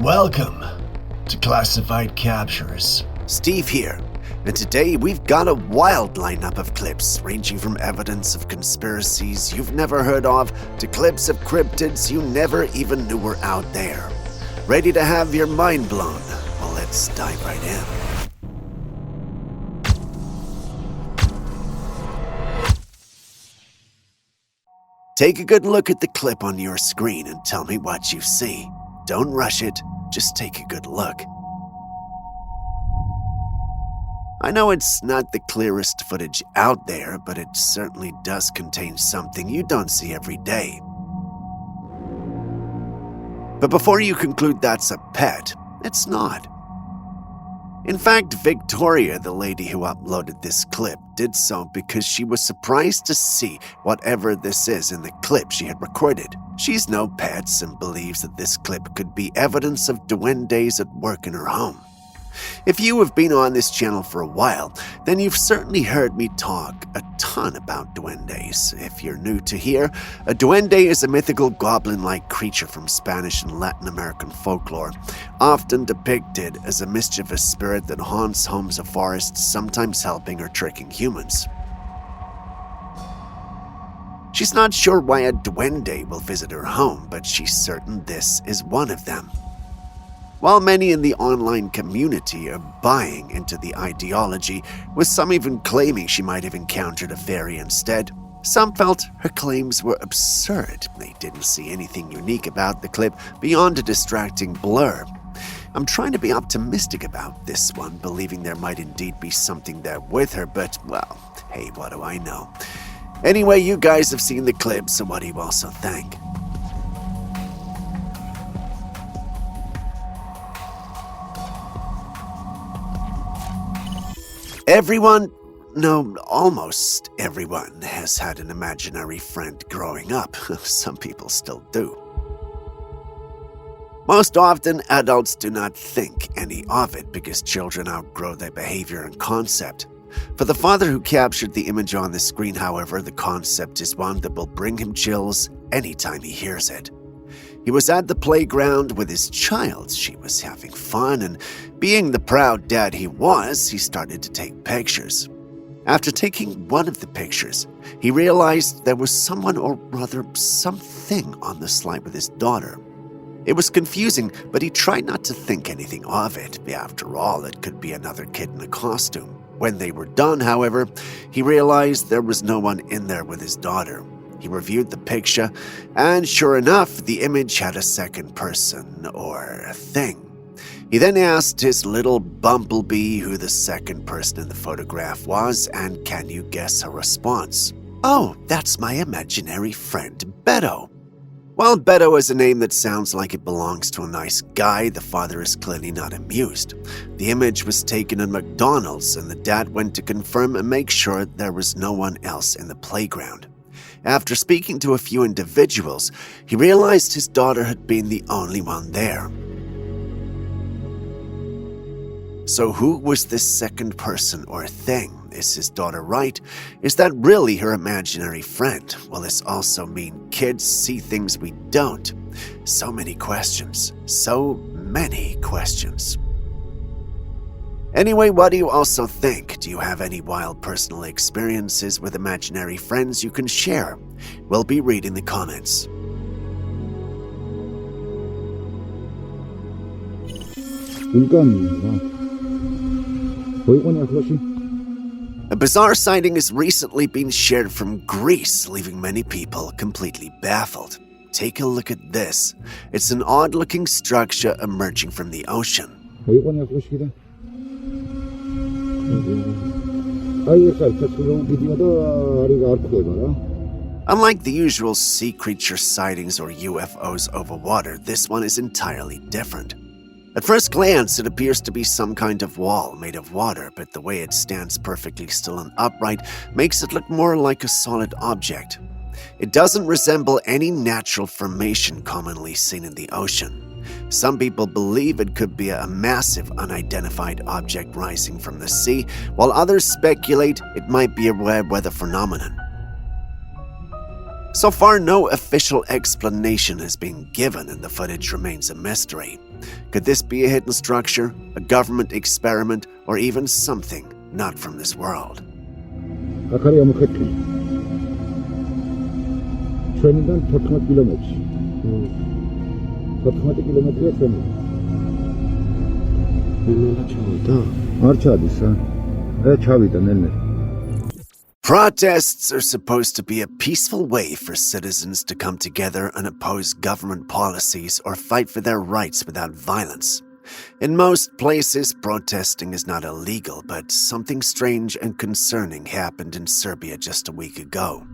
Welcome to Classified Captures. Steve here, and today we've got a wild lineup of clips ranging from evidence of conspiracies you've never heard of to clips of cryptids you never even knew were out there. Ready to have your mind blown? Well, let's dive right in. Take a good look at the clip on your screen and tell me what you see. Don't rush it, just take a good look. I know it's not the clearest footage out there, but it certainly does contain something you don't see every day. But before you conclude that's a pet, it's not. In fact, Victoria, the lady who uploaded this clip, did so because she was surprised to see whatever this is in the clip she had recorded. She's no pets and believes that this clip could be evidence of duendes at work in her home. If you have been on this channel for a while, then you've certainly heard me talk a ton about duendes. If you're new to here, a duende is a mythical goblin-like creature from Spanish and Latin American folklore, often depicted as a mischievous spirit that haunts homes or forests, sometimes helping or tricking humans. She's not sure why a duende will visit her home, but she's certain this is one of them. While many in the online community are buying into the ideology, with some even claiming she might have encountered a fairy instead, some felt her claims were absurd. They didn't see anything unique about the clip beyond a distracting blur. I'm trying to be optimistic about this one, believing there might indeed be something there with her, but, well, hey, what do I know? Anyway, you guys have seen the clip, so what do you also think? Almost everyone has had an imaginary friend growing up. Some people still do. Most often, adults do not think any of it because children outgrow their behavior and concept. For the father who captured the image on the screen, however, the concept is one that will bring him chills anytime he hears it. He was at the playground with his child. She was having fun, and being the proud dad he was, he started to take pictures. After taking one of the pictures, he realized there was someone, or rather something, on the slide with his daughter. It was confusing, but he tried not to think anything of it. After all, it could be another kid in a costume. When they were done, however, he realized there was no one in there with his daughter. He reviewed the picture, and sure enough, the image had a second person, or thing. He then asked his little bumblebee who the second person in the photograph was, and can you guess her response? "Oh, that's my imaginary friend, Beto." While Beto is a name that sounds like it belongs to a nice guy, the father is clearly not amused. The image was taken at McDonald's, and the dad went to confirm and make sure there was no one else in the playground. After speaking to a few individuals, he realized his daughter had been the only one there. So who was this second person or thing? Is his daughter right? Is that really her imaginary friend? Will this also mean kids see things we don't? So many questions. So many questions. Anyway, what do you also think? Do you have any wild personal experiences with imaginary friends you can share? We'll be reading the comments. A bizarre sighting has recently been shared from Greece, leaving many people completely baffled. Take a look at this. It's an odd-looking structure emerging from the ocean. Unlike the usual sea creature sightings or UFOs over water, this one is entirely different. At first glance, it appears to be some kind of wall made of water, but the way it stands perfectly still and upright makes it look more like a solid object. It doesn't resemble any natural formation commonly seen in the ocean. Some people believe it could be a massive unidentified object rising from the sea, while others speculate it might be a rare weather phenomenon. So far, no official explanation has been given, and the footage remains a mystery. Could this be a hidden structure, a government experiment, or even something not from this world? Akarya mukhatli. Şönden 40 kilometre. 40 kilometre sonra. Protests are supposed to be a peaceful way for citizens to come together and oppose government policies or fight for their rights without violence. In most places, protesting is not illegal, but something strange and concerning happened in Serbia just a week ago.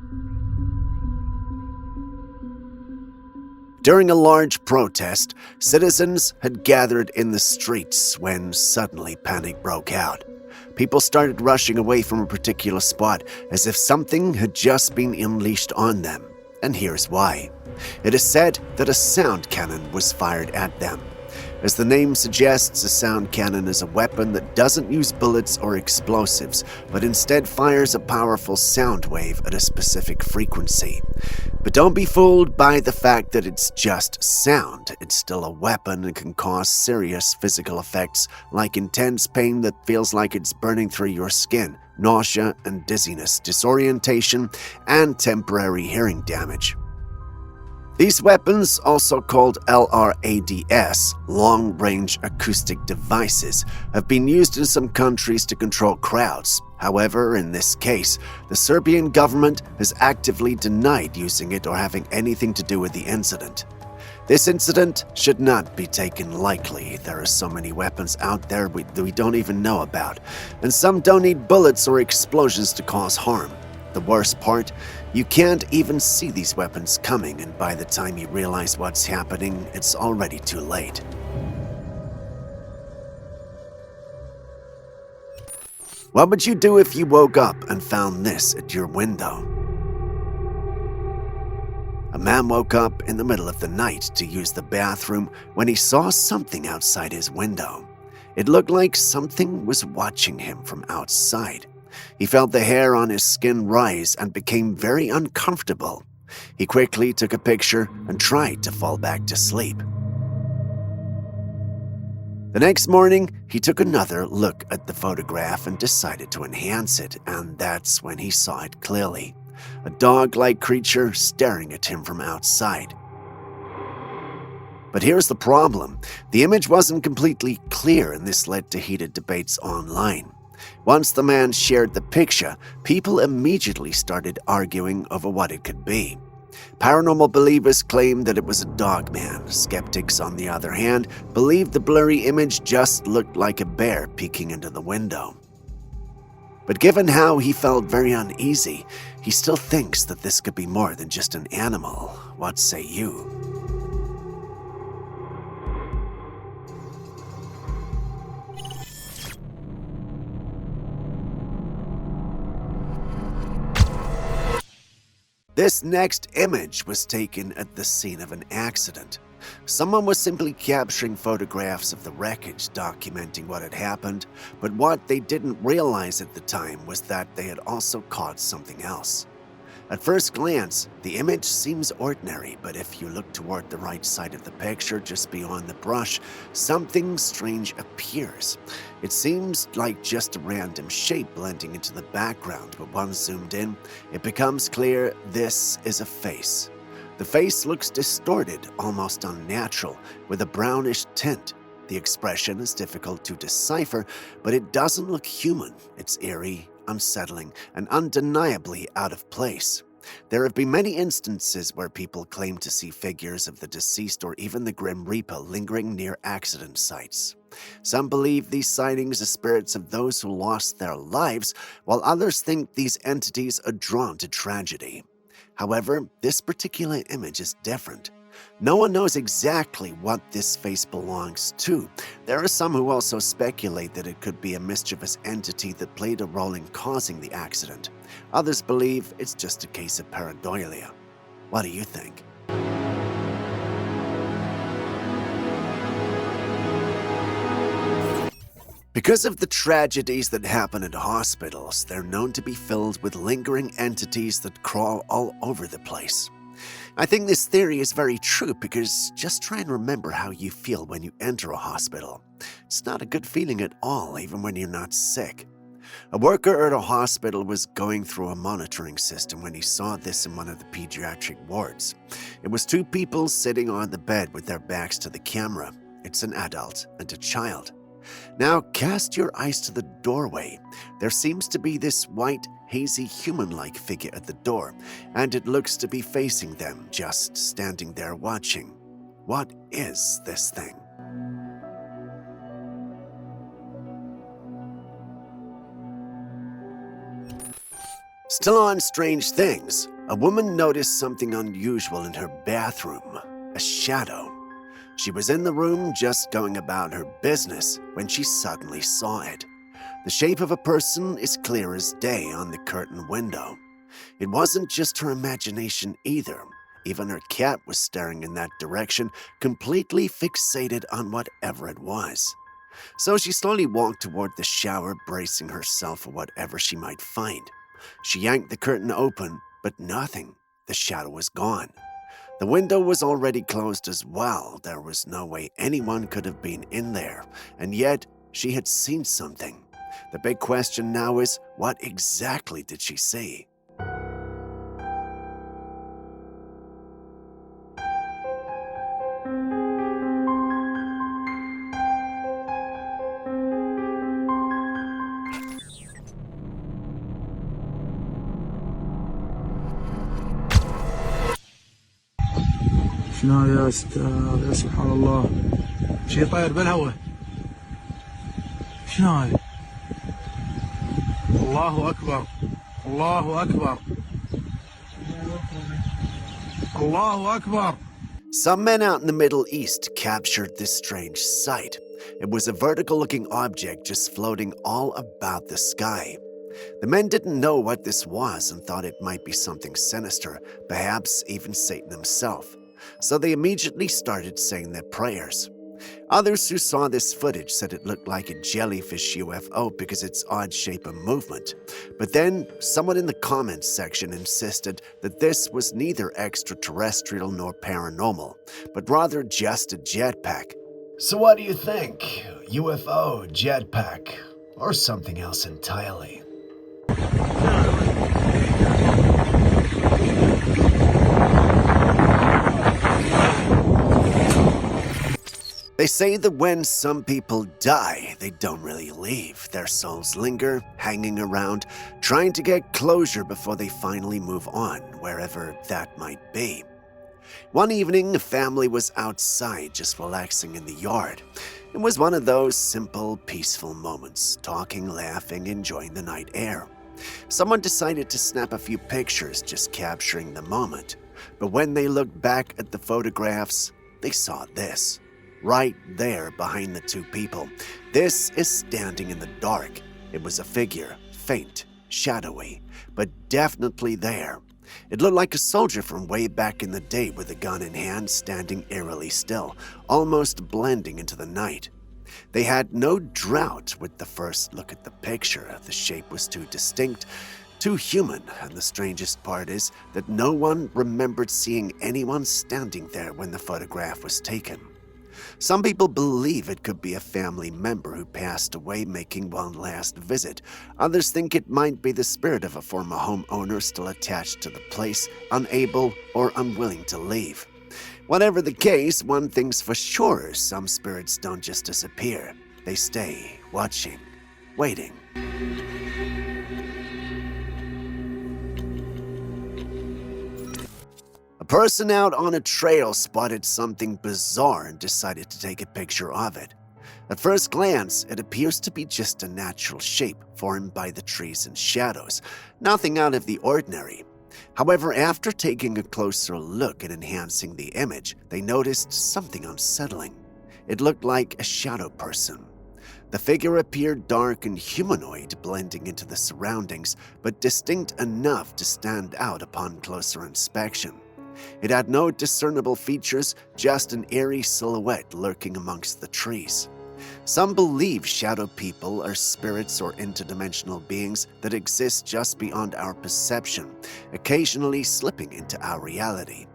During a large protest, citizens had gathered in the streets when suddenly panic broke out. People started rushing away from a particular spot as if something had just been unleashed on them. And here's why. It is said that a sound cannon was fired at them. As the name suggests, a sound cannon is a weapon that doesn't use bullets or explosives, but instead fires a powerful sound wave at a specific frequency. But don't be fooled by the fact that it's just sound. It's still a weapon and can cause serious physical effects like intense pain that feels like it's burning through your skin, nausea and dizziness, disorientation, and temporary hearing damage. These weapons, also called LRADS, long-range acoustic devices, have been used in some countries to control crowds. However, in this case, the Serbian government has actively denied using it or having anything to do with the incident. This incident should not be taken lightly. There are so many weapons out there we don't even know about, and some don't need bullets or explosions to cause harm. The worst part, you can't even see these weapons coming, and by the time you realize what's happening, it's already too late. What would you do if you woke up and found this at your window? A man woke up in the middle of the night to use the bathroom when he saw something outside his window. It looked like something was watching him from outside. He felt the hair on his skin rise and became very uncomfortable. He quickly took a picture and tried to fall back to sleep. The next morning, he took another look at the photograph and decided to enhance it, and that's when he saw it clearly. A dog-like creature staring at him from outside. But here's the problem. The image wasn't completely clear, and this led to heated debates online. Once the man shared the picture, people immediately started arguing over what it could be. Paranormal believers claimed that it was a dog man. Skeptics, on the other hand, believed the blurry image just looked like a bear peeking into the window. But given how he felt very uneasy, he still thinks that this could be more than just an animal. What say you? This next image was taken at the scene of an accident. Someone was simply capturing photographs of the wreckage, documenting what had happened, but what they didn't realize at the time was that they had also caught something else. At first glance, the image seems ordinary, but if you look toward the right side of the picture, just beyond the brush, something strange appears. It seems like just a random shape blending into the background, but once zoomed in, it becomes clear this is a face. The face looks distorted, almost unnatural, with a brownish tint. The expression is difficult to decipher, but it doesn't look human. It's eerie, unsettling, and undeniably out of place. There have been many instances where people claim to see figures of the deceased or even the Grim Reaper lingering near accident sites. Some believe these sightings are spirits of those who lost their lives, while others think these entities are drawn to tragedy. However, this particular image is different. No one knows exactly what this face belongs to. There are some who also speculate that it could be a mischievous entity that played a role in causing the accident. Others believe it's just a case of pareidolia. What do you think? Because of the tragedies that happen at hospitals, they're known to be filled with lingering entities that crawl all over the place. I think this theory is very true because just try and remember how you feel when you enter a hospital. It's not a good feeling at all, even when you're not sick. A worker at a hospital was going through a monitoring system when he saw this in one of the pediatric wards. It was two people sitting on the bed with their backs to the camera. It's an adult and a child. Now cast your eyes to the doorway. There seems to be this white, hazy human-like figure at the door, and it looks to be facing them, just standing there watching. What is this thing? Still on strange things, a woman noticed something unusual in her bathroom, a shadow. She was in the room just going about her business when she suddenly saw it. The shape of a person is clear as day on the curtain window. It wasn't just her imagination either. Even her cat was staring in that direction, completely fixated on whatever it was. So she slowly walked toward the shower, bracing herself for whatever she might find. She yanked the curtain open, but nothing. The shadow was gone. The window was already closed as well. There was no way anyone could have been in there, and yet she had seen something. The big question now is, what exactly did she see? شنو يا استاذ يا سبحان الله شي طاير بالهواء شنو هاي الله اكبر الله اكبر الله اكبر. Some men out in the Middle East captured this strange sight. It was a vertical-looking object just floating all about the sky. The men didn't know what this was and thought it might be something sinister, perhaps even Satan himself. So they immediately started saying their prayers. Others who saw this footage said it looked like a jellyfish UFO because its odd shape and movement. But then someone in the comments section insisted that this was neither extraterrestrial nor paranormal, but rather just a jetpack. So what do you think? UFO, jetpack, or something else entirely? They say that when some people die, they don't really leave. Their souls linger, hanging around, trying to get closure before they finally move on, wherever that might be. One evening, a family was outside just relaxing in the yard. It was one of those simple, peaceful moments, talking, laughing, enjoying the night air. Someone decided to snap a few pictures, just capturing the moment. But when they looked back at the photographs, they saw this. Right there behind the two people. This is standing in the dark. It was a figure, faint, shadowy, but definitely there. It looked like a soldier from way back in the day with a gun in hand, standing eerily still, almost blending into the night. They had no drought with the first look at the picture. The shape was too distinct, too human, and the strangest part is that no one remembered seeing anyone standing there when the photograph was taken. Some people believe it could be a family member who passed away making one last visit. Others think it might be the spirit of a former homeowner still attached to the place, unable or unwilling to leave. Whatever the case, one thing's for sure, some spirits don't just disappear. They stay, watching, waiting. A person out on a trail spotted something bizarre and decided to take a picture of it. At first glance, it appears to be just a natural shape formed by the trees and shadows, nothing out of the ordinary. However, after taking a closer look and enhancing the image, they noticed something unsettling. It looked like a shadow person. The figure appeared dark and humanoid, blending into the surroundings, but distinct enough to stand out upon closer inspection. It had no discernible features, just an eerie silhouette lurking amongst the trees. Some believe shadow people are spirits or interdimensional beings that exist just beyond our perception, occasionally slipping into our reality.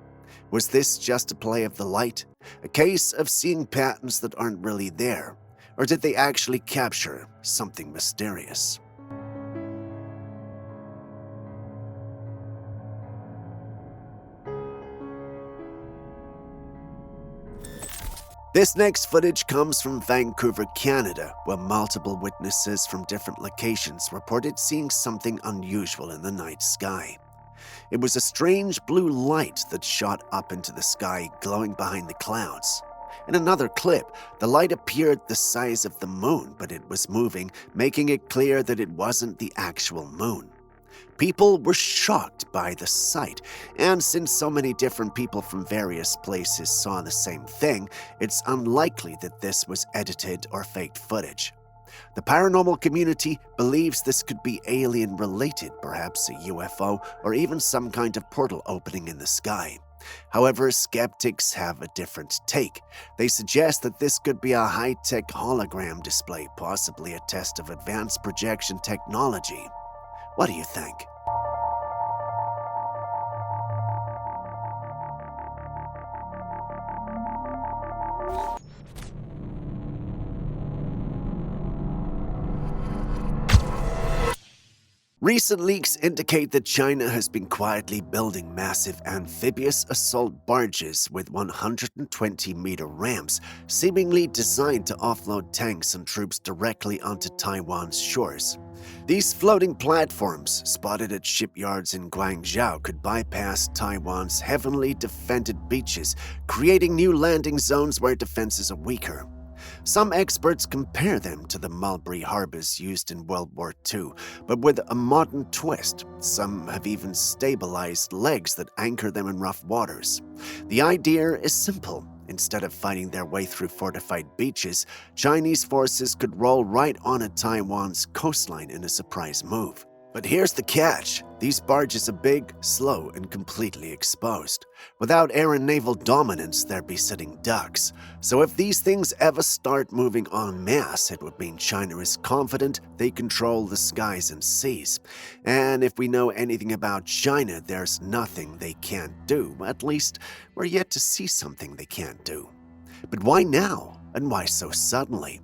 Was this just a play of the light? A case of seeing patterns that aren't really there? Or did they actually capture something mysterious? This next footage comes from Vancouver, Canada, where multiple witnesses from different locations reported seeing something unusual in the night sky. It was a strange blue light that shot up into the sky, glowing behind the clouds. In another clip, the light appeared the size of the moon, but it was moving, making it clear that it wasn't the actual moon. People were shocked by the sight, and since so many different people from various places saw the same thing, it's unlikely that this was edited or faked footage. The paranormal community believes this could be alien-related, perhaps a UFO, or even some kind of portal opening in the sky. However, skeptics have a different take. They suggest that this could be a high-tech hologram display, possibly a test of advanced projection technology. What do you think? Recent leaks indicate that China has been quietly building massive amphibious assault barges with 120-meter ramps, seemingly designed to offload tanks and troops directly onto Taiwan's shores. These floating platforms, spotted at shipyards in Guangzhou, could bypass Taiwan's heavily defended beaches, creating new landing zones where defenses are weaker. Some experts compare them to the mulberry harbors used in World War II, but with a modern twist. Some have even stabilized legs that anchor them in rough waters. The idea is simple. Instead of fighting their way through fortified beaches, Chinese forces could roll right onto Taiwan's coastline in a surprise move. But here's the catch. These barges are big, slow, and completely exposed. Without air and naval dominance, they'd be sitting ducks. So if these things ever start moving en masse, it would mean China is confident they control the skies and seas. And if we know anything about China, there's nothing they can't do. At least, we're yet to see something they can't do. But why now? And why so suddenly?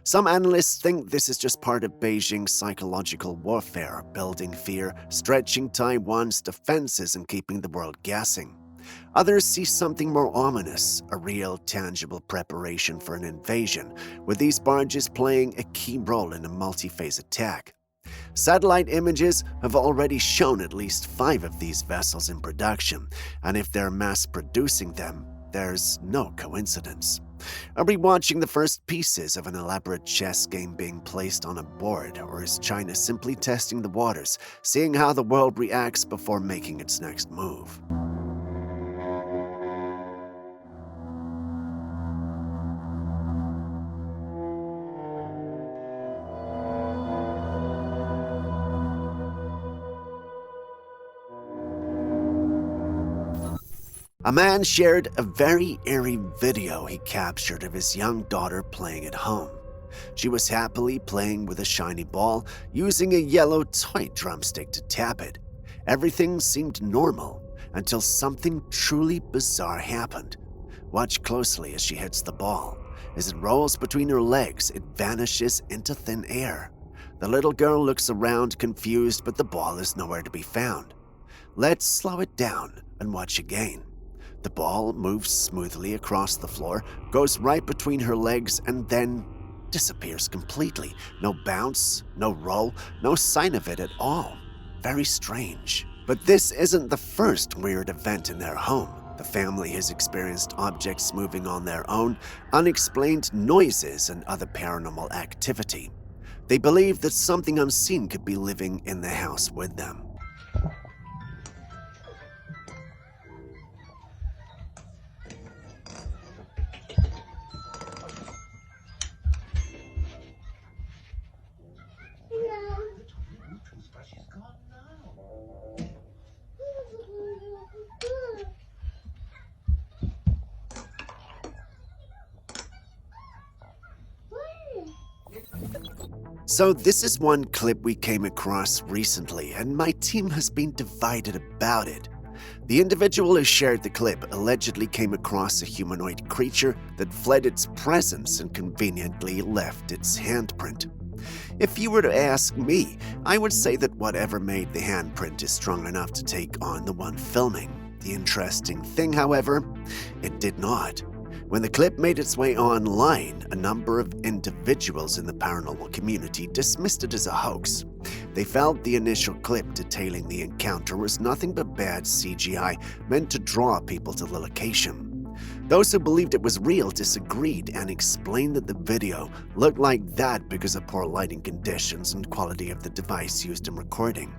Some analysts think this is just part of Beijing's psychological warfare, building fear, stretching Taiwan's defenses, and keeping the world guessing. Others see something more ominous, a real, tangible preparation for an invasion, with these barges playing a key role in a multi-phase attack. Satellite images have already shown at least 5 of these vessels in production, and if they're mass-producing them, there's no coincidence. Are we watching the first pieces of an elaborate chess game being placed on a board, or is China simply testing the waters, seeing how the world reacts before making its next move? A man shared a very eerie video he captured of his young daughter playing at home. She was happily playing with a shiny ball, using a yellow toy drumstick to tap it. Everything seemed normal until something truly bizarre happened. Watch closely as she hits the ball. As it rolls between her legs, it vanishes into thin air. The little girl looks around confused, but the ball is nowhere to be found. Let's slow it down and watch again. The ball moves smoothly across the floor, goes right between her legs, and then disappears completely. No bounce, no roll, no sign of it at all. Very strange. But this isn't the first weird event in their home. The family has experienced objects moving on their own, unexplained noises, and other paranormal activity. They believe that something unseen could be living in the house with them. So this is one clip we came across recently, and my team has been divided about it. The individual who shared the clip allegedly came across a humanoid creature that fled its presence and conveniently left its handprint. If you were to ask me, I would say that whatever made the handprint is strong enough to take on the one filming. The interesting thing, however, it did not. When the clip made its way online, a number of individuals in the paranormal community dismissed it as a hoax. They felt the initial clip detailing the encounter was nothing but bad CGI meant to draw people to the location. Those who believed it was real disagreed and explained that the video looked like that because of poor lighting conditions and quality of the device used in recording.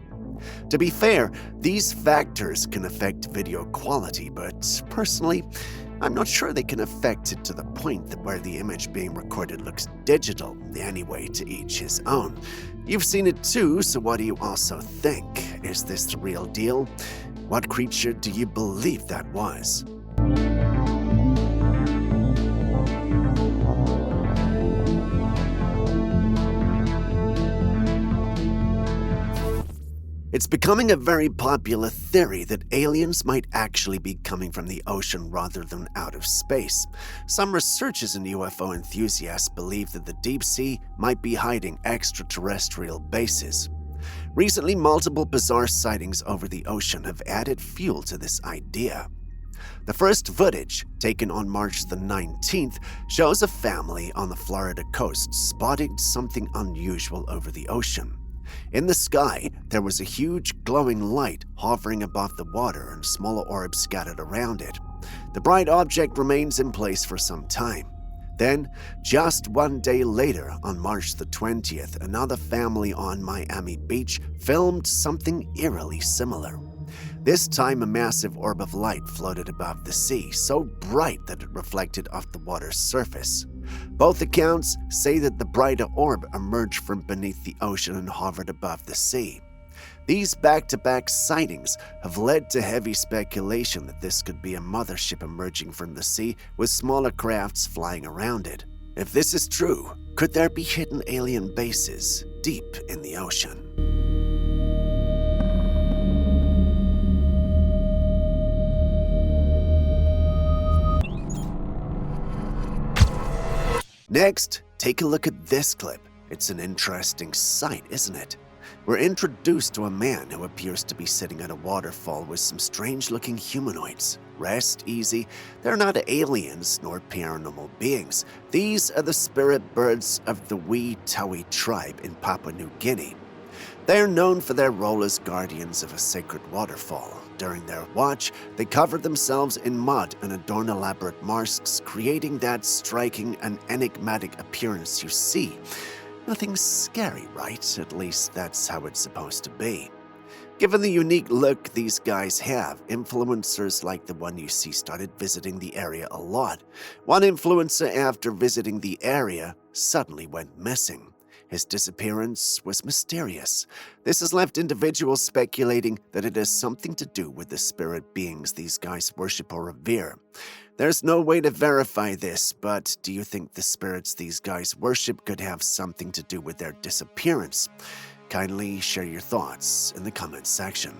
To be fair, these factors can affect video quality, but personally, I'm not sure they can affect it to the point that where the image being recorded looks digital. Anyway, to each his own. You've seen it too, so what do you also think? Is this the real deal? What creature do you believe that was? It's becoming a very popular theory that aliens might actually be coming from the ocean rather than out of space. Some researchers and UFO enthusiasts believe that the deep sea might be hiding extraterrestrial bases. Recently, multiple bizarre sightings over the ocean have added fuel to this idea. The first footage, taken on March the 19th, shows a family on the Florida coast spotting something unusual over the ocean. In the sky, there was a huge glowing light hovering above the water and smaller orbs scattered around it. The bright object remains in place for some time. Then, just one day later, on March the 20th, another family on Miami Beach filmed something eerily similar. This time, a massive orb of light floated above the sea, so bright that it reflected off the water's surface. Both accounts say that the brighter orb emerged from beneath the ocean and hovered above the sea. These back-to-back sightings have led to heavy speculation that this could be a mothership emerging from the sea with smaller crafts flying around it. If this is true, could there be hidden alien bases deep in the ocean? Next, take a look at this clip. It's an interesting sight, isn't it? We're introduced to a man who appears to be sitting at a waterfall with some strange-looking humanoids. Rest easy, they're not aliens nor paranormal beings. These are the spirit birds of the Wee Tawi tribe in Papua New Guinea. They're known for their role as guardians of a sacred waterfall. During their watch, they cover themselves in mud and adorn elaborate masks, creating that striking and enigmatic appearance you see. Nothing scary, right? At least that's how it's supposed to be. Given the unique look these guys have, influencers like the one you see started visiting the area a lot. One influencer, after visiting the area, suddenly went missing. His disappearance was mysterious. This has left individuals speculating that it has something to do with the spirit beings these guys worship or revere. There's no way to verify this, but do you think the spirits these guys worship could have something to do with their disappearance? Kindly share your thoughts in the comments section.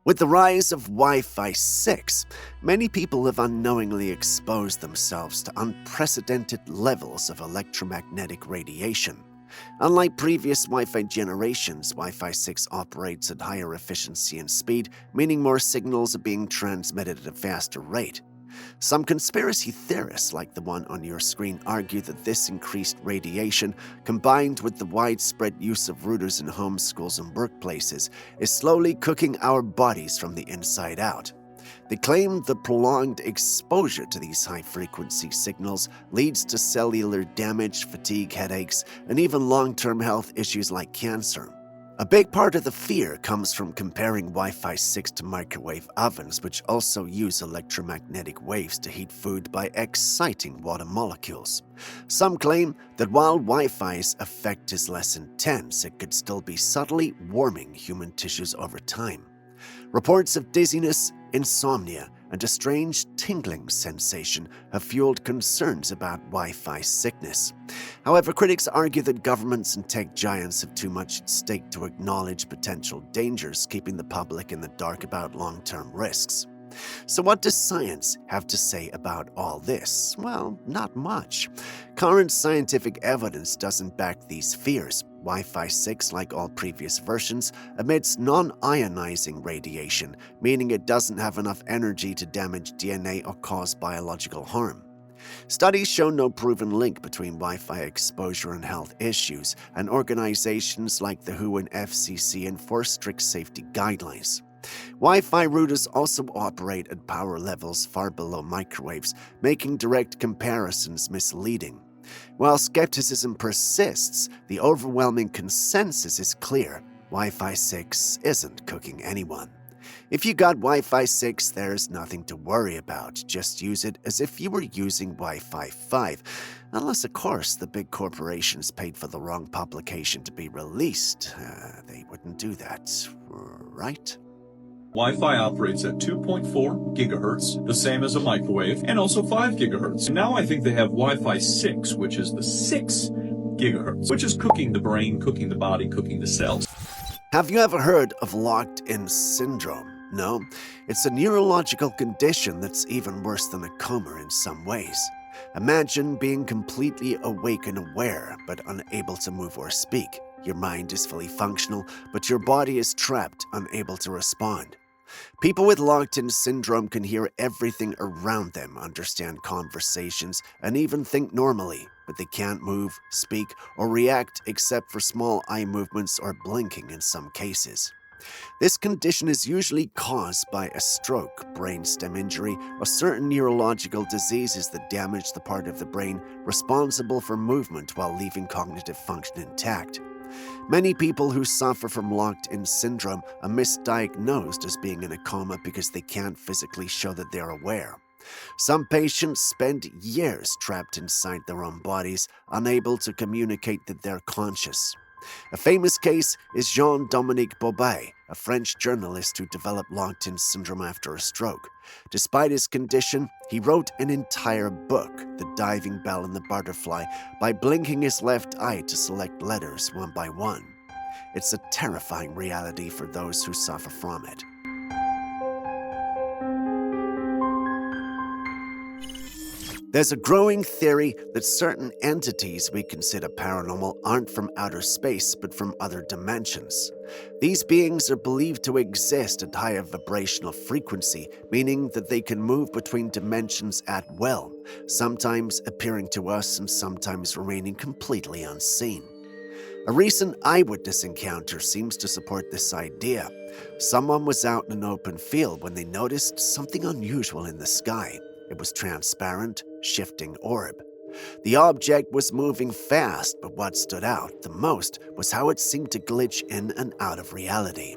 With the rise of Wi-Fi 6, many people have unknowingly exposed themselves to unprecedented levels of electromagnetic radiation. Unlike previous Wi-Fi generations, Wi-Fi 6 operates at higher efficiency and speed, meaning more signals are being transmitted at a faster rate. Some conspiracy theorists, like the one on your screen, argue that this increased radiation, combined with the widespread use of routers in homes, schools, and workplaces, is slowly cooking our bodies from the inside out. They claim the prolonged exposure to these high-frequency signals leads to cellular damage, fatigue, headaches, and even long-term health issues like cancer. A big part of the fear comes from comparing Wi-Fi 6 to microwave ovens, which also use electromagnetic waves to heat food by exciting water molecules. Some claim that while Wi-Fi's effect is less intense, it could still be subtly warming human tissues over time. Reports of dizziness, insomnia, and a strange tingling sensation have fueled concerns about Wi-Fi sickness. However, critics argue that governments and tech giants have too much at stake to acknowledge potential dangers, keeping the public in the dark about long-term risks. So what does science have to say about all this? Well, not much. Current scientific evidence doesn't back these fears. Wi-Fi 6, like all previous versions, emits non-ionizing radiation, meaning it doesn't have enough energy to damage DNA or cause biological harm. Studies show no proven link between Wi-Fi exposure and health issues, and organizations like the WHO and FCC enforce strict safety guidelines. Wi-Fi routers also operate at power levels far below microwaves, making direct comparisons misleading. While skepticism persists, the overwhelming consensus is clear: Wi-Fi 6 isn't cooking anyone. If you got Wi-Fi 6, there's nothing to worry about. Just use it as if you were using Wi-Fi 5. Unless, of course, the big corporations paid for the wrong publication to be released. They wouldn't do that, right? Wi-Fi operates at 2.4 gigahertz, the same as a microwave, and also 5 gigahertz. Now I think they have Wi-Fi 6, which is the 6 gigahertz, which is cooking the brain, cooking the body, cooking the cells. Have you ever heard of locked-in syndrome? No, it's a neurological condition that's even worse than a coma in some ways. Imagine being completely awake and aware, but unable to move or speak. Your mind is fully functional, but your body is trapped, unable to respond. People with locked-in syndrome can hear everything around them, understand conversations, and even think normally, but they can't move, speak, or react except for small eye movements or blinking in some cases. This condition is usually caused by a stroke, brainstem injury, or certain neurological diseases that damage the part of the brain responsible for movement while leaving cognitive function intact. Many people who suffer from locked-in syndrome are misdiagnosed as being in a coma because they can't physically show that they're aware. Some patients spend years trapped inside their own bodies, unable to communicate that they're conscious. A famous case is Jean-Dominique Bobet, a French journalist who developed locked-in syndrome after a stroke. Despite his condition, he wrote an entire book, The Diving Bell and the Butterfly, by blinking his left eye to select letters one by one. It's a terrifying reality for those who suffer from it. There's a growing theory that certain entities we consider paranormal aren't from outer space, but from other dimensions. These beings are believed to exist at higher vibrational frequency, meaning that they can move between dimensions at will, sometimes appearing to us and sometimes remaining completely unseen. A recent eyewitness encounter seems to support this idea. Someone was out in an open field when they noticed something unusual in the sky. It was transparent, shifting orb. The object was moving fast, but what stood out the most was how it seemed to glitch in and out of reality.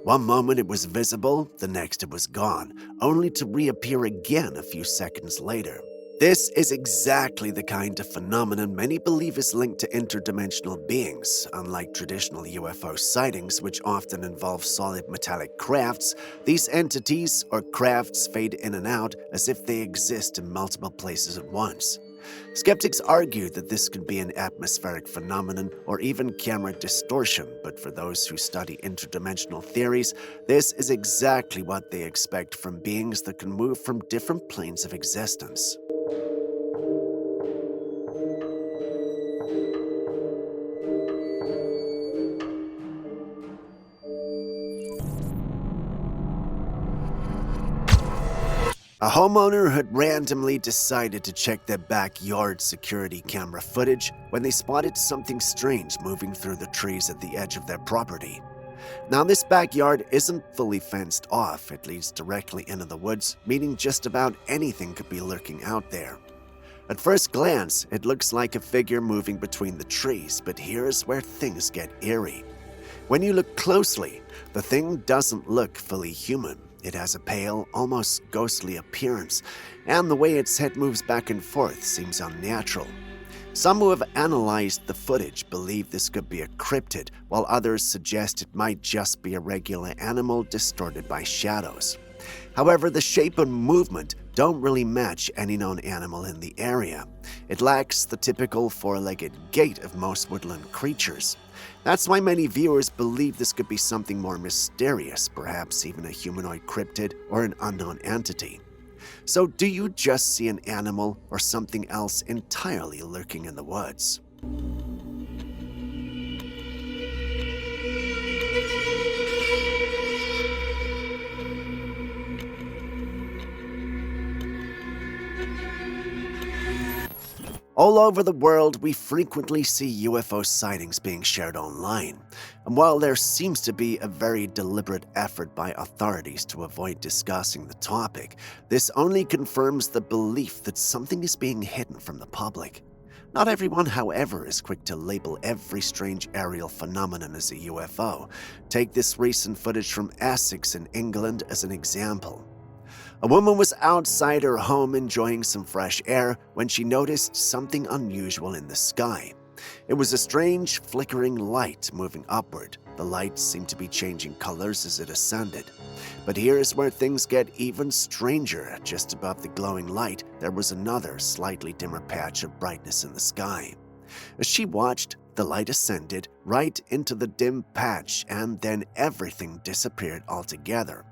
One moment it was visible, the next it was gone, only to reappear again a few seconds later. This is exactly the kind of phenomenon many believe is linked to interdimensional beings. Unlike traditional UFO sightings, which often involve solid metallic crafts, these entities or crafts fade in and out as if they exist in multiple places at once. Skeptics argue that this could be an atmospheric phenomenon or even camera distortion, but for those who study interdimensional theories, this is exactly what they expect from beings that can move from different planes of existence. A homeowner had randomly decided to check their backyard security camera footage when they spotted something strange moving through the trees at the edge of their property. Now, this backyard isn't fully fenced off. It leads directly into the woods, meaning just about anything could be lurking out there. At first glance, it looks like a figure moving between the trees, but here's where things get eerie. When you look closely, the thing doesn't look fully human. It has a pale, almost ghostly appearance, and the way its head moves back and forth seems unnatural. Some who have analyzed the footage believe this could be a cryptid, while others suggest it might just be a regular animal distorted by shadows. However, the shape and movement don't really match any known animal in the area. It lacks the typical four-legged gait of most woodland creatures. That's why many viewers believe this could be something more mysterious, perhaps even a humanoid cryptid or an unknown entity. So do you just see an animal or something else entirely lurking in the woods? All over the world, we frequently see UFO sightings being shared online. And while there seems to be a very deliberate effort by authorities to avoid discussing the topic, this only confirms the belief that something is being hidden from the public. Not everyone, however, is quick to label every strange aerial phenomenon as a UFO. Take this recent footage from Essex in England as an example. A woman was outside her home enjoying some fresh air when she noticed something unusual in the sky. It was a strange, flickering light moving upward. The light seemed to be changing colors as it ascended. But here's where things get even stranger. Just above the glowing light, there was another, slightly dimmer patch of brightness in the sky. As she watched, the light ascended right into the dim patch, and then everything disappeared altogether.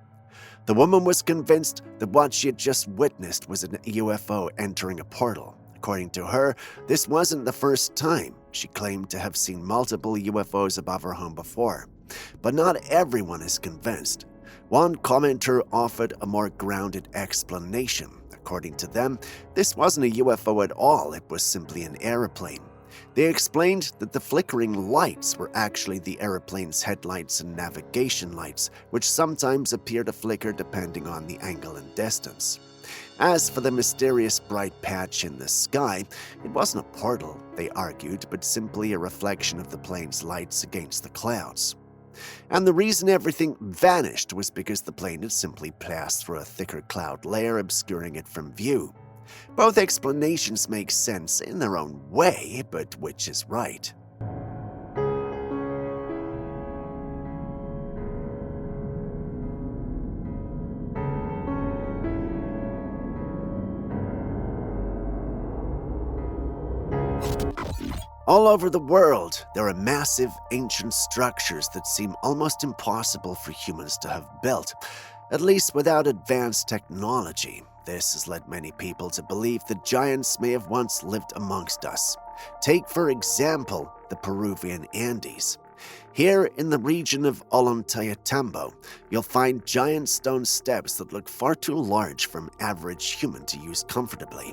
The woman was convinced that what she had just witnessed was a UFO entering a portal. According to her, this wasn't the first time. She claimed to have seen multiple UFOs above her home before. But not everyone is convinced. One commenter offered a more grounded explanation. According to them, this wasn't a UFO at all, it was simply an airplane. They explained that the flickering lights were actually the airplane's headlights and navigation lights, which sometimes appear to flicker depending on the angle and distance. As for the mysterious bright patch in the sky, it wasn't a portal, they argued, but simply a reflection of the plane's lights against the clouds. And the reason everything vanished was because the plane had simply passed through a thicker cloud layer, obscuring it from view. Both explanations make sense in their own way, but which is right? All over the world, there are massive ancient structures that seem almost impossible for humans to have built, at least without advanced technology. This has led many people to believe that giants may have once lived amongst us. Take, for example, the Peruvian Andes. Here in the region of Ollantaytambo, you'll find giant stone steps that look far too large for an average human to use comfortably.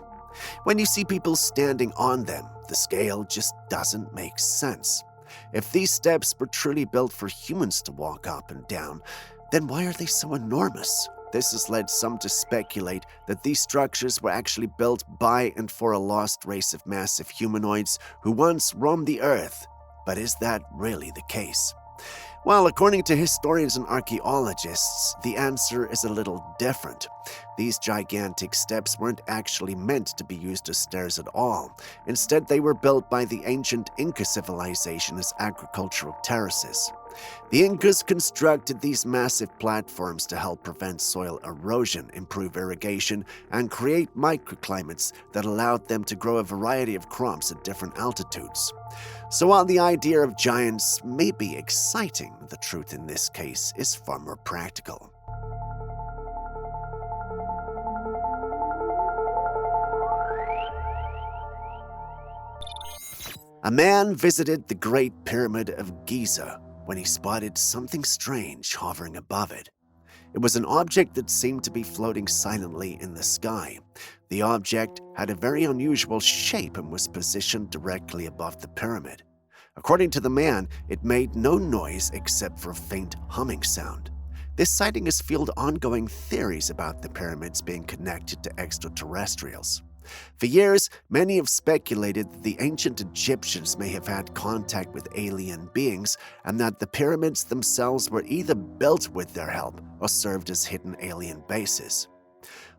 When you see people standing on them, the scale just doesn't make sense. If these steps were truly built for humans to walk up and down, then why are they so enormous? This has led some to speculate that these structures were actually built by and for a lost race of massive humanoids who once roamed the earth. But is that really the case? Well, according to historians and archaeologists, the answer is a little different. These gigantic steps weren't actually meant to be used as stairs at all. Instead, they were built by the ancient Inca civilization as agricultural terraces. The Incas constructed these massive platforms to help prevent soil erosion, improve irrigation, and create microclimates that allowed them to grow a variety of crops at different altitudes. So while the idea of giants may be exciting, the truth in this case is far more practical. A man visited the Great Pyramid of Giza when he spotted something strange hovering above it. It was an object that seemed to be floating silently in the sky. The object had a very unusual shape and was positioned directly above the pyramid. According to the man, it made no noise except for a faint humming sound. This sighting has fueled ongoing theories about the pyramids being connected to extraterrestrials. For years, many have speculated that the ancient Egyptians may have had contact with alien beings and that the pyramids themselves were either built with their help or served as hidden alien bases.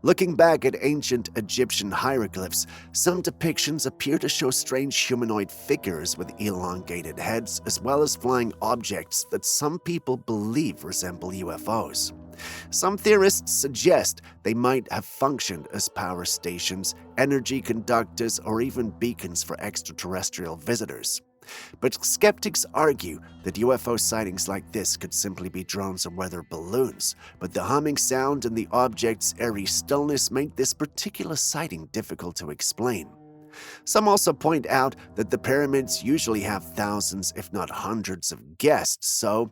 Looking back at ancient Egyptian hieroglyphs, some depictions appear to show strange humanoid figures with elongated heads as well as flying objects that some people believe resemble UFOs. Some theorists suggest they might have functioned as power stations, energy conductors, or even beacons for extraterrestrial visitors. But skeptics argue that UFO sightings like this could simply be drones or weather balloons, but the humming sound and the object's eerie stillness make this particular sighting difficult to explain. Some also point out that the pyramids usually have thousands, if not hundreds, of guests, so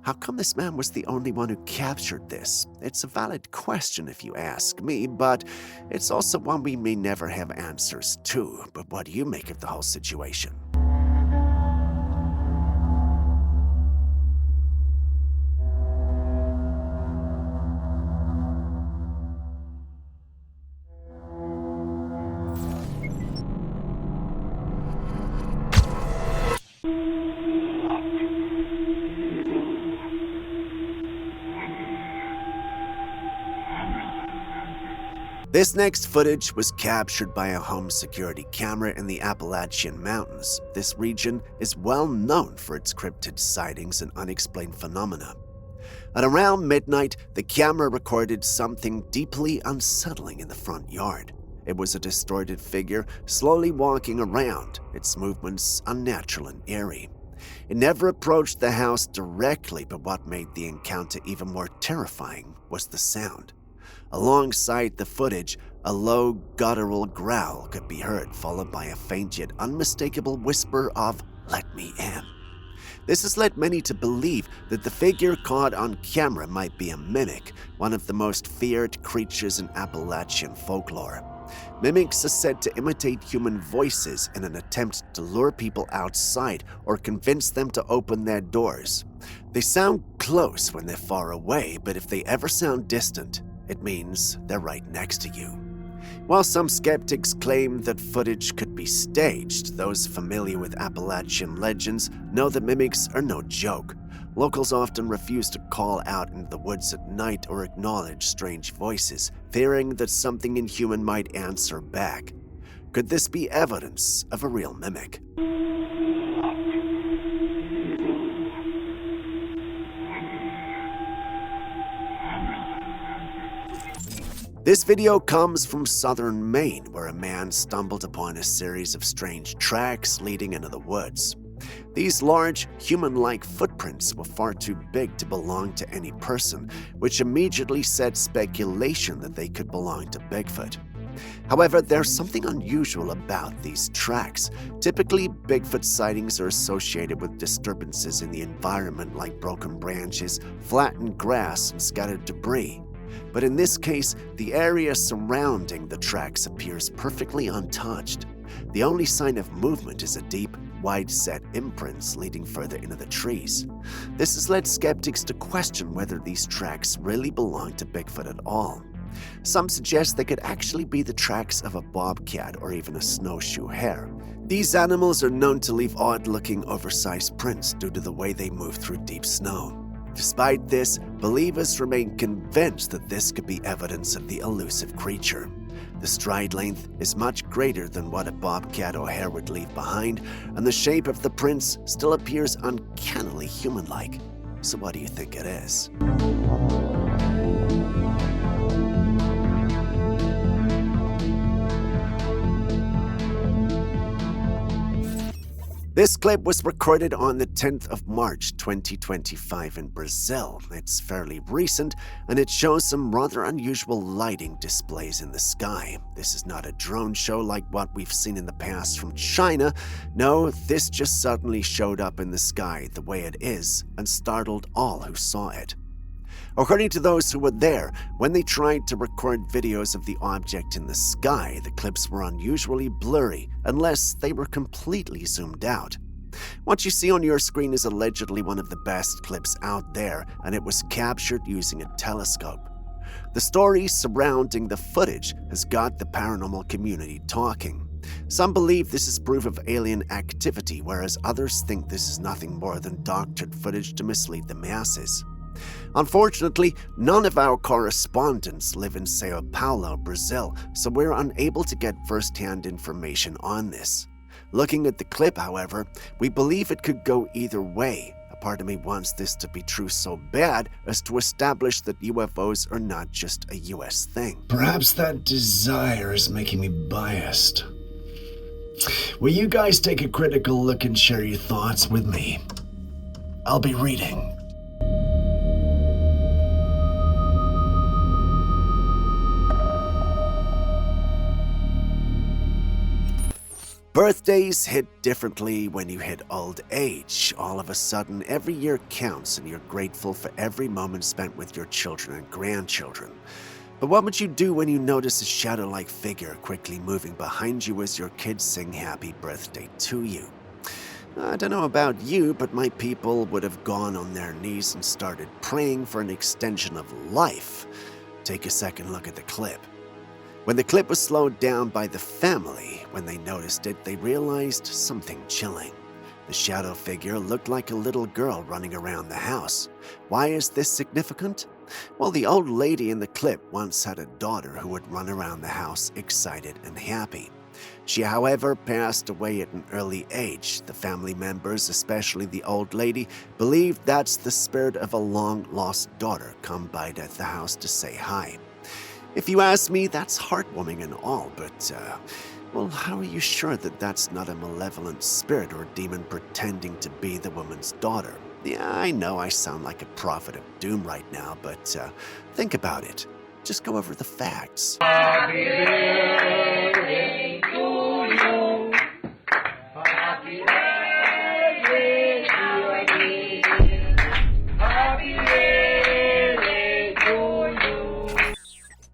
how come this man was the only one who captured this? It's a valid question if you ask me, but it's also one we may never have answers to. But what do you make of the whole situation? This next footage was captured by a home security camera in the Appalachian Mountains. This region is well known for its cryptid sightings and unexplained phenomena. At around midnight, the camera recorded something deeply unsettling in the front yard. It was a distorted figure slowly walking around, its movements unnatural and eerie. It never approached the house directly, but what made the encounter even more terrifying was the sound. Alongside the footage, a low, guttural growl could be heard, followed by a faint yet unmistakable whisper of, "Let me in." This has led many to believe that the figure caught on camera might be a mimic, one of the most feared creatures in Appalachian folklore. Mimics are said to imitate human voices in an attempt to lure people outside or convince them to open their doors. They sound close when they're far away, but if they ever sound distant, it means they're right next to you. While some skeptics claim that footage could be staged, those familiar with Appalachian legends know that mimics are no joke. Locals often refuse to call out into the woods at night or acknowledge strange voices, fearing that something inhuman might answer back. Could this be evidence of a real mimic? This video comes from southern Maine, where a man stumbled upon a series of strange tracks leading into the woods. These large, human-like footprints were far too big to belong to any person, which immediately set speculation that they could belong to Bigfoot. However, there's something unusual about these tracks. Typically, Bigfoot sightings are associated with disturbances in the environment like broken branches, flattened grass, and scattered debris. But in this case, the area surrounding the tracks appears perfectly untouched. The only sign of movement is a deep, wide-set imprints leading further into the trees. This has led skeptics to question whether these tracks really belong to Bigfoot at all. Some suggest they could actually be the tracks of a bobcat or even a snowshoe hare. These animals are known to leave odd-looking, oversized prints due to the way they move through deep snow. Despite this, believers remain convinced that this could be evidence of the elusive creature. The stride length is much greater than what a bobcat or hare would leave behind, and the shape of the prints still appears uncannily human-like. So what do you think it is? This clip was recorded on the 10th of March 2025 in Brazil. It's fairly recent, and it shows some rather unusual lighting displays in the sky. This is not a drone show like what we've seen in the past from China. No, this just suddenly showed up in the sky the way it is and startled all who saw it. According to those who were there, when they tried to record videos of the object in the sky, the clips were unusually blurry unless they were completely zoomed out. What you see on your screen is allegedly one of the best clips out there, and it was captured using a telescope. The story surrounding the footage has got the paranormal community talking. Some believe this is proof of alien activity, whereas others think this is nothing more than doctored footage to mislead the masses. Unfortunately, none of our correspondents live in Sao Paulo, Brazil, so we're unable to get first-hand information on this. Looking at the clip, however, we believe it could go either way. A part of me wants this to be true so bad as to establish that UFOs are not just a US thing. Perhaps that desire is making me biased. Will you guys take a critical look and share your thoughts with me? I'll be reading. Birthdays hit differently when you hit old age. All of a sudden, every year counts and you're grateful for every moment spent with your children and grandchildren. But what would you do when you notice a shadow-like figure quickly moving behind you as your kids sing happy birthday to you? I don't know about you, but my people would have gone on their knees and started praying for an extension of life. Take a second look at the clip. When the clip was slowed down by the family, when they noticed it, they realized something chilling. The shadow figure looked like a little girl running around the house. Why is this significant? Well, the old lady in the clip once had a daughter who would run around the house excited and happy. She, however, passed away at an early age. The family members, especially the old lady, believed that's the spirit of a long-lost daughter come by at the house to say hi. If you ask me, that's heartwarming and all, but, well, how are you sure that that's not a malevolent spirit or demon pretending to be the woman's daughter? Yeah, I know I sound like a prophet of doom right now, but think about it. Just go over the facts. Happy birthday to you. Happy birthday to you. Happy birthday to you.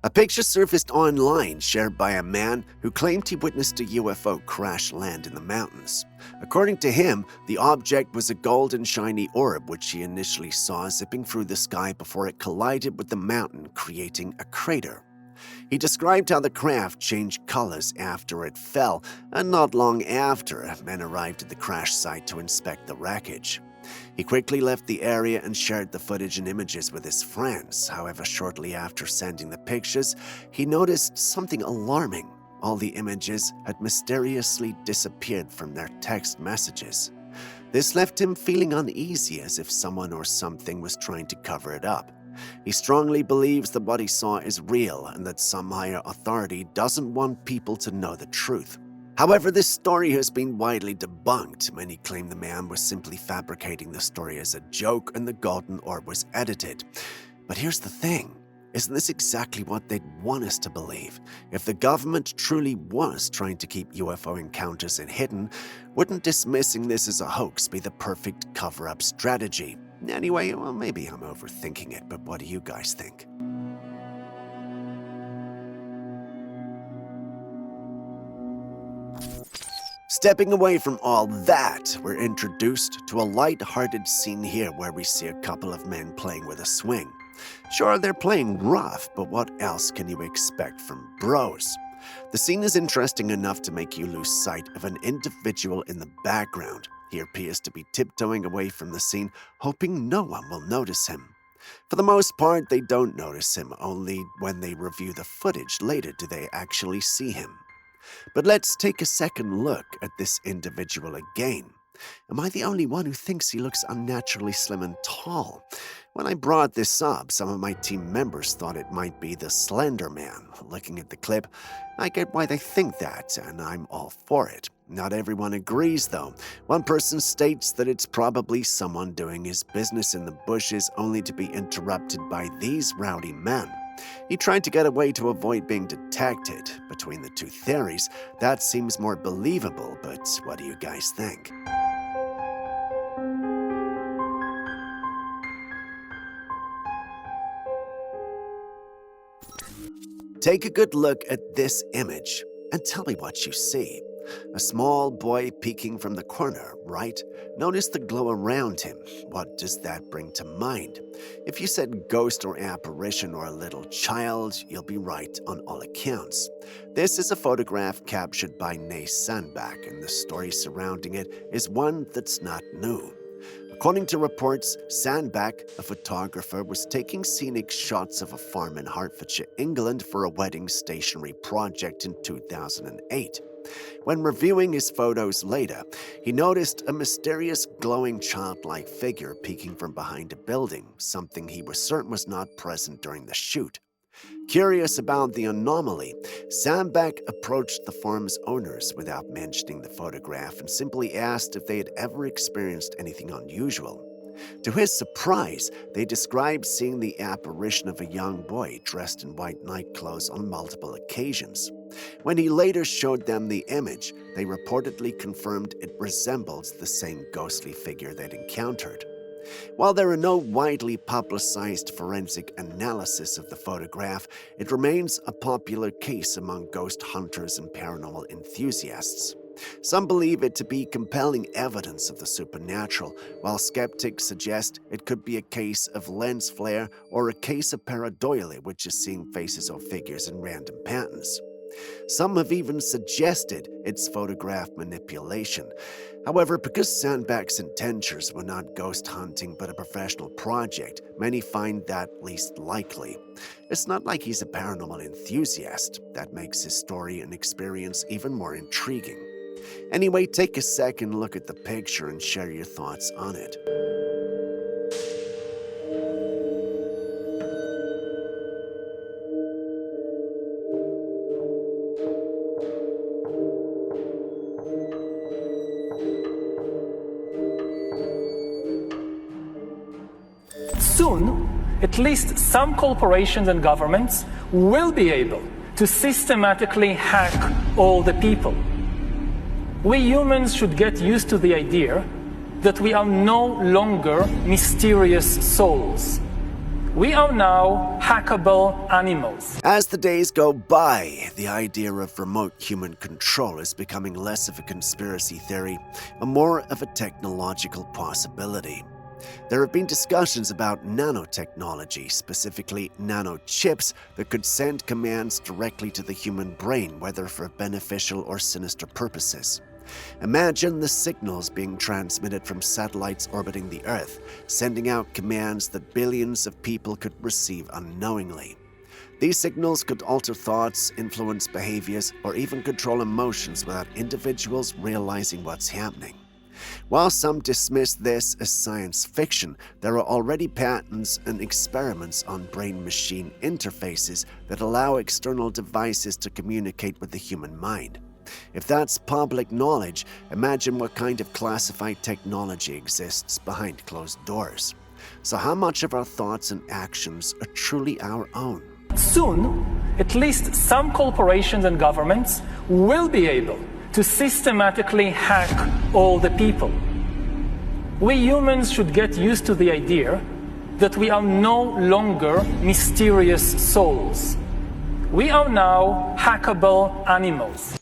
A picture surfaced online shared by a man who claimed he witnessed a UFO crash land in the mountains. According to him, the object was a golden shiny orb which he initially saw zipping through the sky before it collided with the mountain, creating a crater. He described how the craft changed colors after it fell, and not long after, men arrived at the crash site to inspect the wreckage. He quickly left the area and shared the footage and images with his friends. However, shortly after sending the pictures, he noticed something alarming. All the images had mysteriously disappeared from their text messages. This left him feeling uneasy, as if someone or something was trying to cover it up. He strongly believes that what he saw is real and that some higher authority doesn't want people to know the truth. However, this story has been widely debunked. Many claim the man was simply fabricating the story as a joke and the golden orb was edited. But here's the thing. Isn't this exactly what they'd want us to believe? If the government truly was trying to keep UFO encounters hidden, wouldn't dismissing this as a hoax be the perfect cover-up strategy? Anyway, well, maybe I'm overthinking it, but what do you guys think? Stepping away from all that, we're introduced to a light-hearted scene here where we see a couple of men playing with a swing. Sure, they're playing rough, but what else can you expect from bros? The scene is interesting enough to make you lose sight of an individual in the background. He appears to be tiptoeing away from the scene, hoping no one will notice him. For the most part, they don't notice him, only when they review the footage later do they actually see him. But let's take a second look at this individual again. Am I the only one who thinks he looks unnaturally slim and tall? When I brought this up, some of my team members thought it might be the Slender Man. Looking at the clip, I get why they think that, and I'm all for it. Not everyone agrees, though. One person states that it's probably someone doing his business in the bushes only to be interrupted by these rowdy men. He tried to get away to avoid being detected. Between the two theories, that seems more believable, but what do you guys think? Take a good look at this image and tell me what you see. A small boy peeking from the corner, right? Notice the glow around him. What does that bring to mind? If you said ghost or apparition or a little child, you'll be right on all accounts. This is a photograph captured by Nay Sandbach, and the story surrounding it is one that's not new. According to reports, Sandbach, a photographer, was taking scenic shots of a farm in Hertfordshire, England for a wedding stationery project in 2008. When reviewing his photos later, he noticed a mysterious glowing childlike figure peeking from behind a building, something he was certain was not present during the shoot. Curious about the anomaly, Sandbeck approached the farm's owners without mentioning the photograph and simply asked if they had ever experienced anything unusual. To his surprise, they described seeing the apparition of a young boy dressed in white nightclothes on multiple occasions. When he later showed them the image, they reportedly confirmed it resembles the same ghostly figure they'd encountered. While there are no widely publicized forensic analysis of the photograph, it remains a popular case among ghost hunters and paranormal enthusiasts. Some believe it to be compelling evidence of the supernatural, while skeptics suggest it could be a case of lens flare or a case of pareidolia, which is seeing faces or figures in random patterns. Some have even suggested it's photograph manipulation. However, because Sandbeck's intentions were not ghost hunting but a professional project, many find that least likely. It's not like he's a paranormal enthusiast. That makes his story and experience even more intriguing. Anyway, take a second look at the picture and share your thoughts on it. Soon, at least some corporations and governments will be able to systematically hack all the people. We humans should get used to the idea that we are no longer mysterious souls. We are now hackable animals. As the days go by, the idea of remote human control is becoming less of a conspiracy theory and more of a technological possibility. There have been discussions about nanotechnology, specifically nanochips, that could send commands directly to the human brain, whether for beneficial or sinister purposes. Imagine the signals being transmitted from satellites orbiting the Earth, sending out commands that billions of people could receive unknowingly. These signals could alter thoughts, influence behaviors, or even control emotions without individuals realizing what's happening. While some dismiss this as science fiction, there are already patents and experiments on brain-machine interfaces that allow external devices to communicate with the human mind. If that's public knowledge, imagine what kind of classified technology exists behind closed doors. So how much of our thoughts and actions are truly our own? Soon, at least some corporations and governments will be able to systematically hack all the people. We humans should get used to the idea that we are no longer mysterious souls. We are now hackable animals.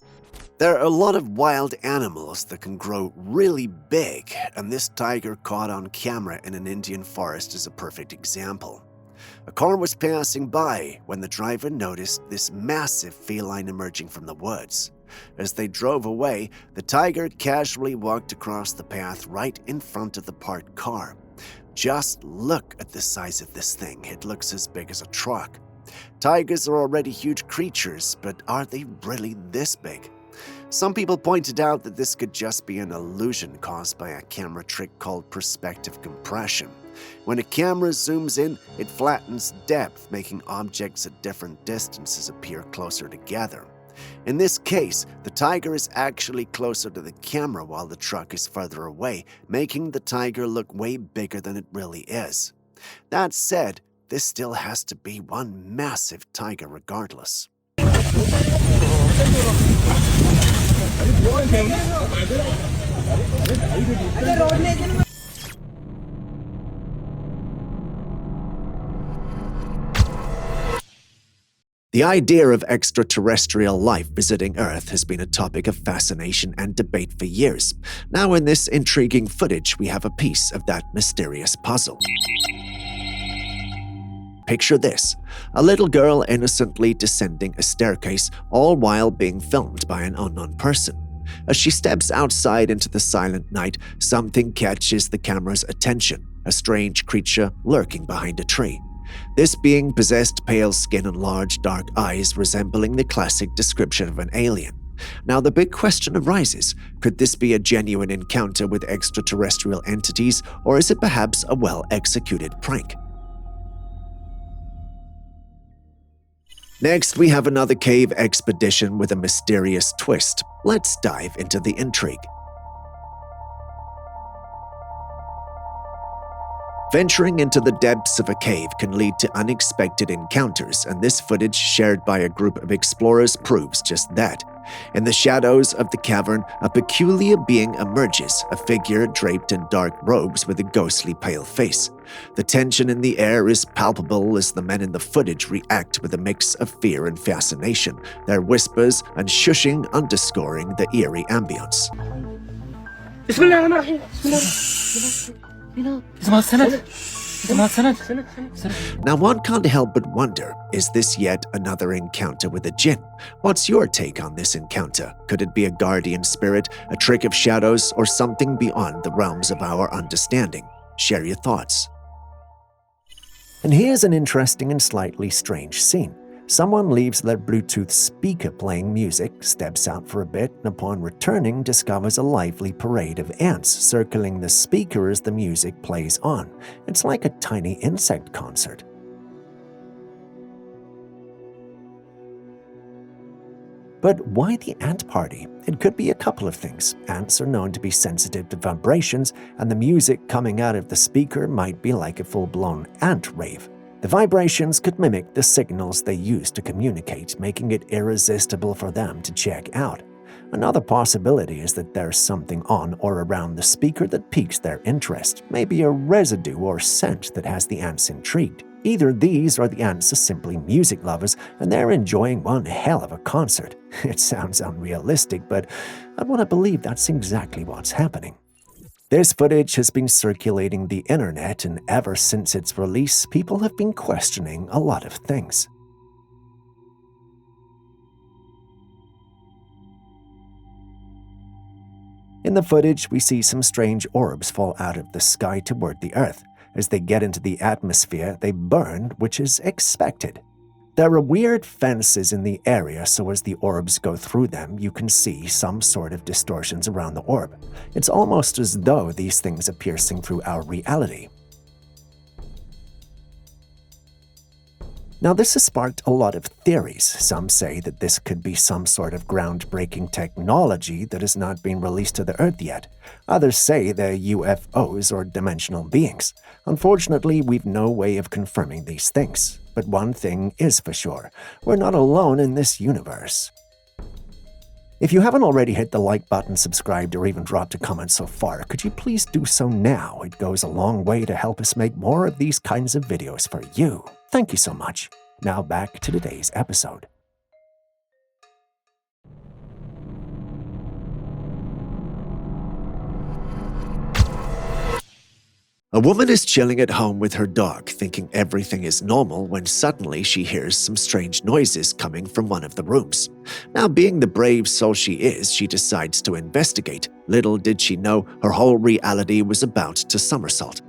There are a lot of wild animals that can grow really big, and this tiger caught on camera in an Indian forest is a perfect example. A car was passing by when the driver noticed this massive feline emerging from the woods. As they drove away, the tiger casually walked across the path right in front of the parked car. Just look at the size of this thing. It looks as big as a truck. Tigers are already huge creatures, but are they really this big? Some people pointed out that this could just be an illusion caused by a camera trick called perspective compression. When a camera zooms in, it flattens depth, making objects at different distances appear closer together. In this case, the tiger is actually closer to the camera while the truck is further away, making the tiger look way bigger than it really is. That said, this still has to be one massive tiger regardless. The idea of extraterrestrial life visiting Earth has been a topic of fascination and debate for years. Now in this intriguing footage, we have a piece of that mysterious puzzle. Picture this, a little girl innocently descending a staircase, all while being filmed by an unknown person. As she steps outside into the silent night, something catches the camera's attention, a strange creature lurking behind a tree. This being possessed pale skin and large dark eyes resembling the classic description of an alien. Now, the big question arises, could this be a genuine encounter with extraterrestrial entities, or is it perhaps a well-executed prank? Next, we have another cave expedition with a mysterious twist. Let's dive into the intrigue. Venturing into the depths of a cave can lead to unexpected encounters, and this footage shared by a group of explorers proves just that. In the shadows of the cavern, a peculiar being emerges, a figure draped in dark robes with a ghostly pale face. The tension in the air is palpable as the men in the footage react with a mix of fear and fascination, their whispers and shushing underscoring the eerie ambience. Now, one can't help but wonder, is this yet another encounter with a jinn? What's your take on this encounter? Could it be a guardian spirit, a trick of shadows, or something beyond the realms of our understanding? Share your thoughts. And here's an interesting and slightly strange scene. Someone leaves their Bluetooth speaker playing music, steps out for a bit, and upon returning discovers a lively parade of ants circling the speaker as the music plays on. It's like a tiny insect concert. But why the ant party? It could be a couple of things. Ants are known to be sensitive to vibrations, and the music coming out of the speaker might be like a full-blown ant rave. The vibrations could mimic the signals they use to communicate, making it irresistible for them to check out. Another possibility is that there's something on or around the speaker that piques their interest, maybe a residue or scent that has the ants intrigued. Either these or the ants are simply music lovers and they're enjoying one hell of a concert. It sounds unrealistic, but I want to believe that's exactly what's happening. This footage has been circulating the internet, and ever since its release, people have been questioning a lot of things. In the footage, we see some strange orbs fall out of the sky toward the Earth. As they get into the atmosphere, they burn, which is expected. There are weird fences in the area, so as the orbs go through them, you can see some sort of distortions around the orb. It's almost as though these things are piercing through our reality. Now, this has sparked a lot of theories. Some say that this could be some sort of groundbreaking technology that has not been released to the Earth yet. Others say they're UFOs or dimensional beings. Unfortunately, we've no way of confirming these things. But one thing is for sure, we're not alone in this universe. If you haven't already hit the like button, subscribed, or even dropped a comment so far, could you please do so now? It goes a long way to help us make more of these kinds of videos for you. Thank you so much. Now back to today's episode. A woman is chilling at home with her dog, thinking everything is normal when suddenly she hears some strange noises coming from one of the rooms. Now, being the brave soul she is, she decides to investigate. Little did she know her whole reality was about to somersault.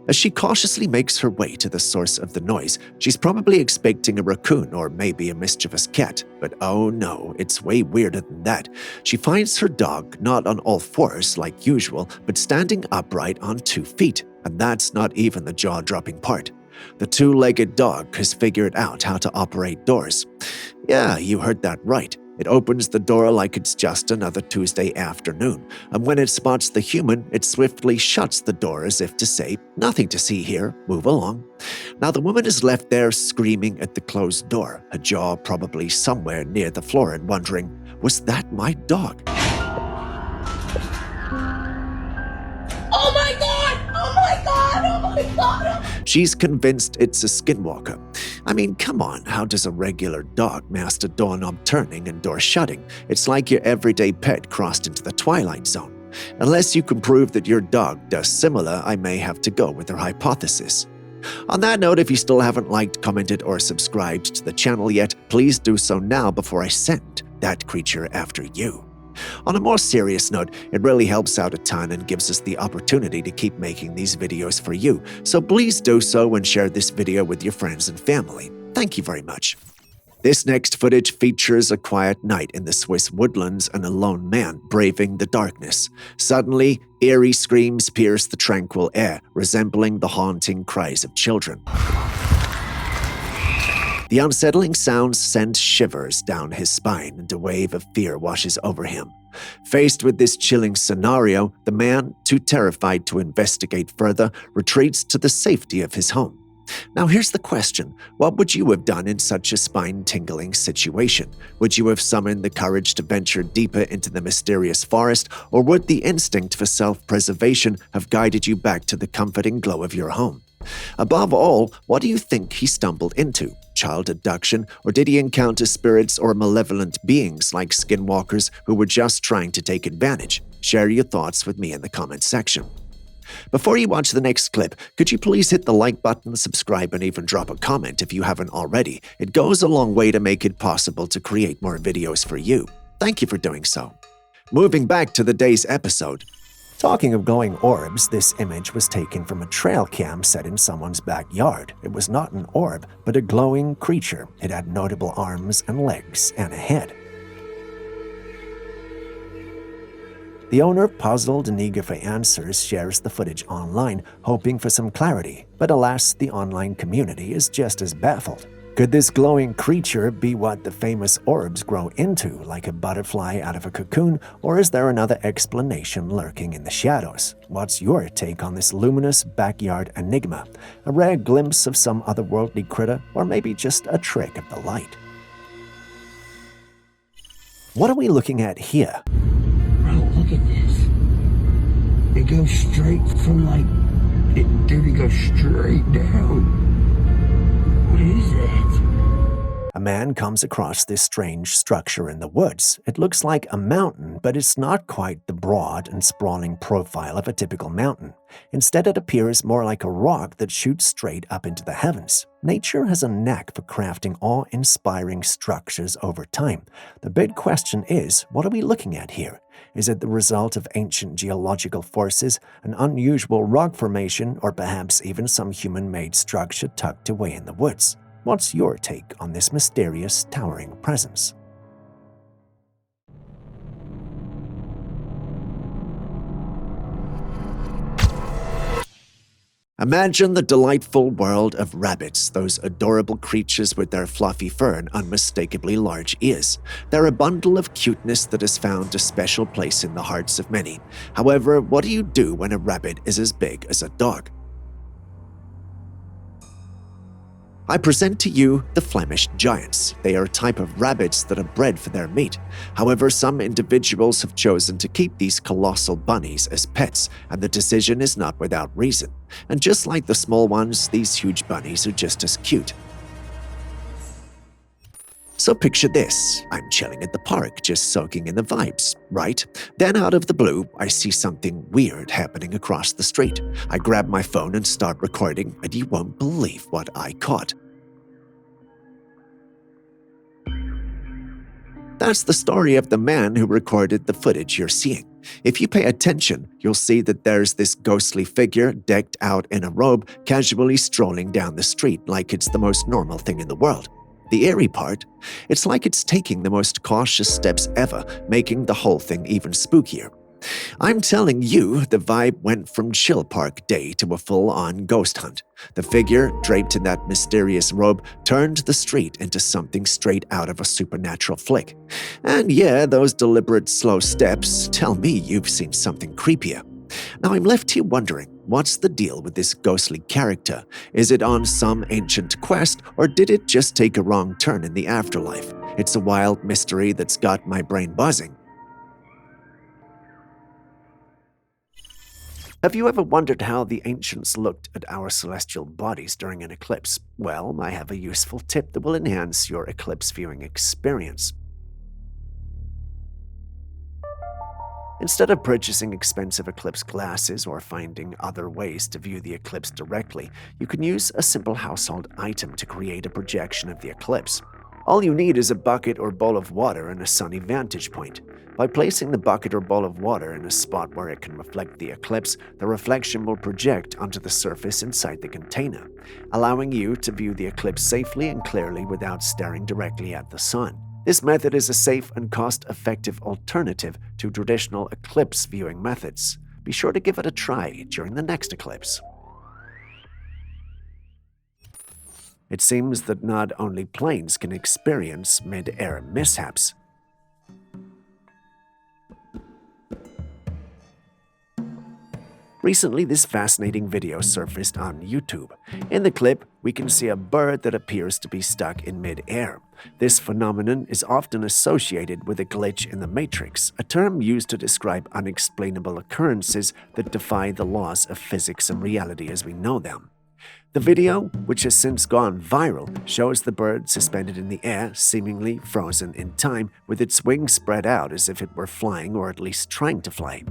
As she cautiously makes her way to the source of the noise, she's probably expecting a raccoon or maybe a mischievous cat. But oh no, it's way weirder than that. She finds her dog not on all fours like usual, but standing upright on 2 feet. And that's not even the jaw-dropping part. The 2-legged dog has figured out how to operate doors. Yeah, you heard that right. It opens the door like it's just another Tuesday afternoon, and when it spots the human, it swiftly shuts the door as if to say, "Nothing to see here, move along." Now the woman is left there screaming at the closed door, her jaw probably somewhere near the floor and wondering, was that my dog? Oh my god! Oh my god! Oh my god! She's convinced it's a Skinwalker. I mean, come on, how does a regular dog master doorknob turning and door shutting? It's like your everyday pet crossed into the Twilight Zone. Unless you can prove that your dog does similar, I may have to go with her hypothesis. On that note, if you still haven't liked, commented, or subscribed to the channel yet, please do so now before I send that creature after you. On a more serious note, it really helps out a ton and gives us the opportunity to keep making these videos for you, so please do so and share this video with your friends and family. Thank you very much. This next footage features a quiet night in the Swiss woodlands and a lone man braving the darkness. Suddenly, eerie screams pierce the tranquil air, resembling the haunting cries of children. The unsettling sounds send shivers down his spine, and a wave of fear washes over him. Faced with this chilling scenario, the man, too terrified to investigate further, retreats to the safety of his home. Now here's the question. What would you have done in such a spine-tingling situation? Would you have summoned the courage to venture deeper into the mysterious forest, or would the instinct for self-preservation have guided you back to the comforting glow of your home? Above all, what do you think he stumbled into? Child abduction, or did he encounter spirits or malevolent beings like skinwalkers who were just trying to take advantage? Share your thoughts with me in the comments section. Before you watch the next clip, could you please hit the like button, subscribe, and even drop a comment if you haven't already? It goes a long way to make it possible to create more videos for you. Thank you for doing so. Moving back to the day's episode. Talking of glowing orbs, this image was taken from a trail cam set in someone's backyard. It was not an orb, but a glowing creature. It had notable arms and legs and a head. The owner, puzzled and eager for answers, shares the footage online, hoping for some clarity. But alas, the online community is just as baffled. Could this glowing creature be what the famous orbs grow into, like a butterfly out of a cocoon, or is there another explanation lurking in the shadows? What's your take on this luminous backyard enigma? A rare glimpse of some otherworldly critter, or maybe just a trick of the light? What are we looking at here? Look at this. It goes straight from it goes straight down. What is that? A man comes across this strange structure in the woods. It looks like a mountain, but it's not quite the broad and sprawling profile of a typical mountain. Instead, it appears more like a rock that shoots straight up into the heavens. Nature has a knack for crafting awe-inspiring structures over time. The big question is, what are we looking at here? Is it the result of ancient geological forces, an unusual rock formation, or perhaps even some human-made structure tucked away in the woods? What's your take on this mysterious, towering presence? Imagine the delightful world of rabbits, those adorable creatures with their fluffy fur and unmistakably large ears. They're a bundle of cuteness that has found a special place in the hearts of many. However, what do you do when a rabbit is as big as a dog? I present to you the Flemish Giants. They are a type of rabbits that are bred for their meat. However, some individuals have chosen to keep these colossal bunnies as pets, and the decision is not without reason. And just like the small ones, these huge bunnies are just as cute. So picture this. I'm chilling at the park, just soaking in the vibes, right? Then out of the blue, I see something weird happening across the street. I grab my phone and start recording, and you won't believe what I caught. That's the story of the man who recorded the footage you're seeing. If you pay attention, you'll see that there's this ghostly figure decked out in a robe casually strolling down the street like it's the most normal thing in the world. The eerie part? It's like it's taking the most cautious steps ever, making the whole thing even spookier. I'm telling you, the vibe went from chill park day to a full-on ghost hunt. The figure, draped in that mysterious robe, turned the street into something straight out of a supernatural flick. And yeah, those deliberate slow steps tell me you've seen something creepier. Now I'm left here wondering, what's the deal with this ghostly character? Is it on some ancient quest, or did it just take a wrong turn in the afterlife? It's a wild mystery that's got my brain buzzing. Have you ever wondered how the ancients looked at our celestial bodies during an eclipse? Well, I have a useful tip that will enhance your eclipse viewing experience. Instead of purchasing expensive eclipse glasses or finding other ways to view the eclipse directly, you can use a simple household item to create a projection of the eclipse. All you need is a bucket or bowl of water and a sunny vantage point. By placing the bucket or bowl of water in a spot where it can reflect the eclipse, the reflection will project onto the surface inside the container, allowing you to view the eclipse safely and clearly without staring directly at the sun. This method is a safe and cost-effective alternative to traditional eclipse viewing methods. Be sure to give it a try during the next eclipse. It seems that not only planes can experience mid-air mishaps. Recently, this fascinating video surfaced on YouTube. In the clip, we can see a bird that appears to be stuck in mid-air. This phenomenon is often associated with a glitch in the matrix, a term used to describe unexplainable occurrences that defy the laws of physics and reality as we know them. The video, which has since gone viral, shows the bird suspended in the air, seemingly frozen in time, with its wings spread out as if it were flying or at least trying to fly.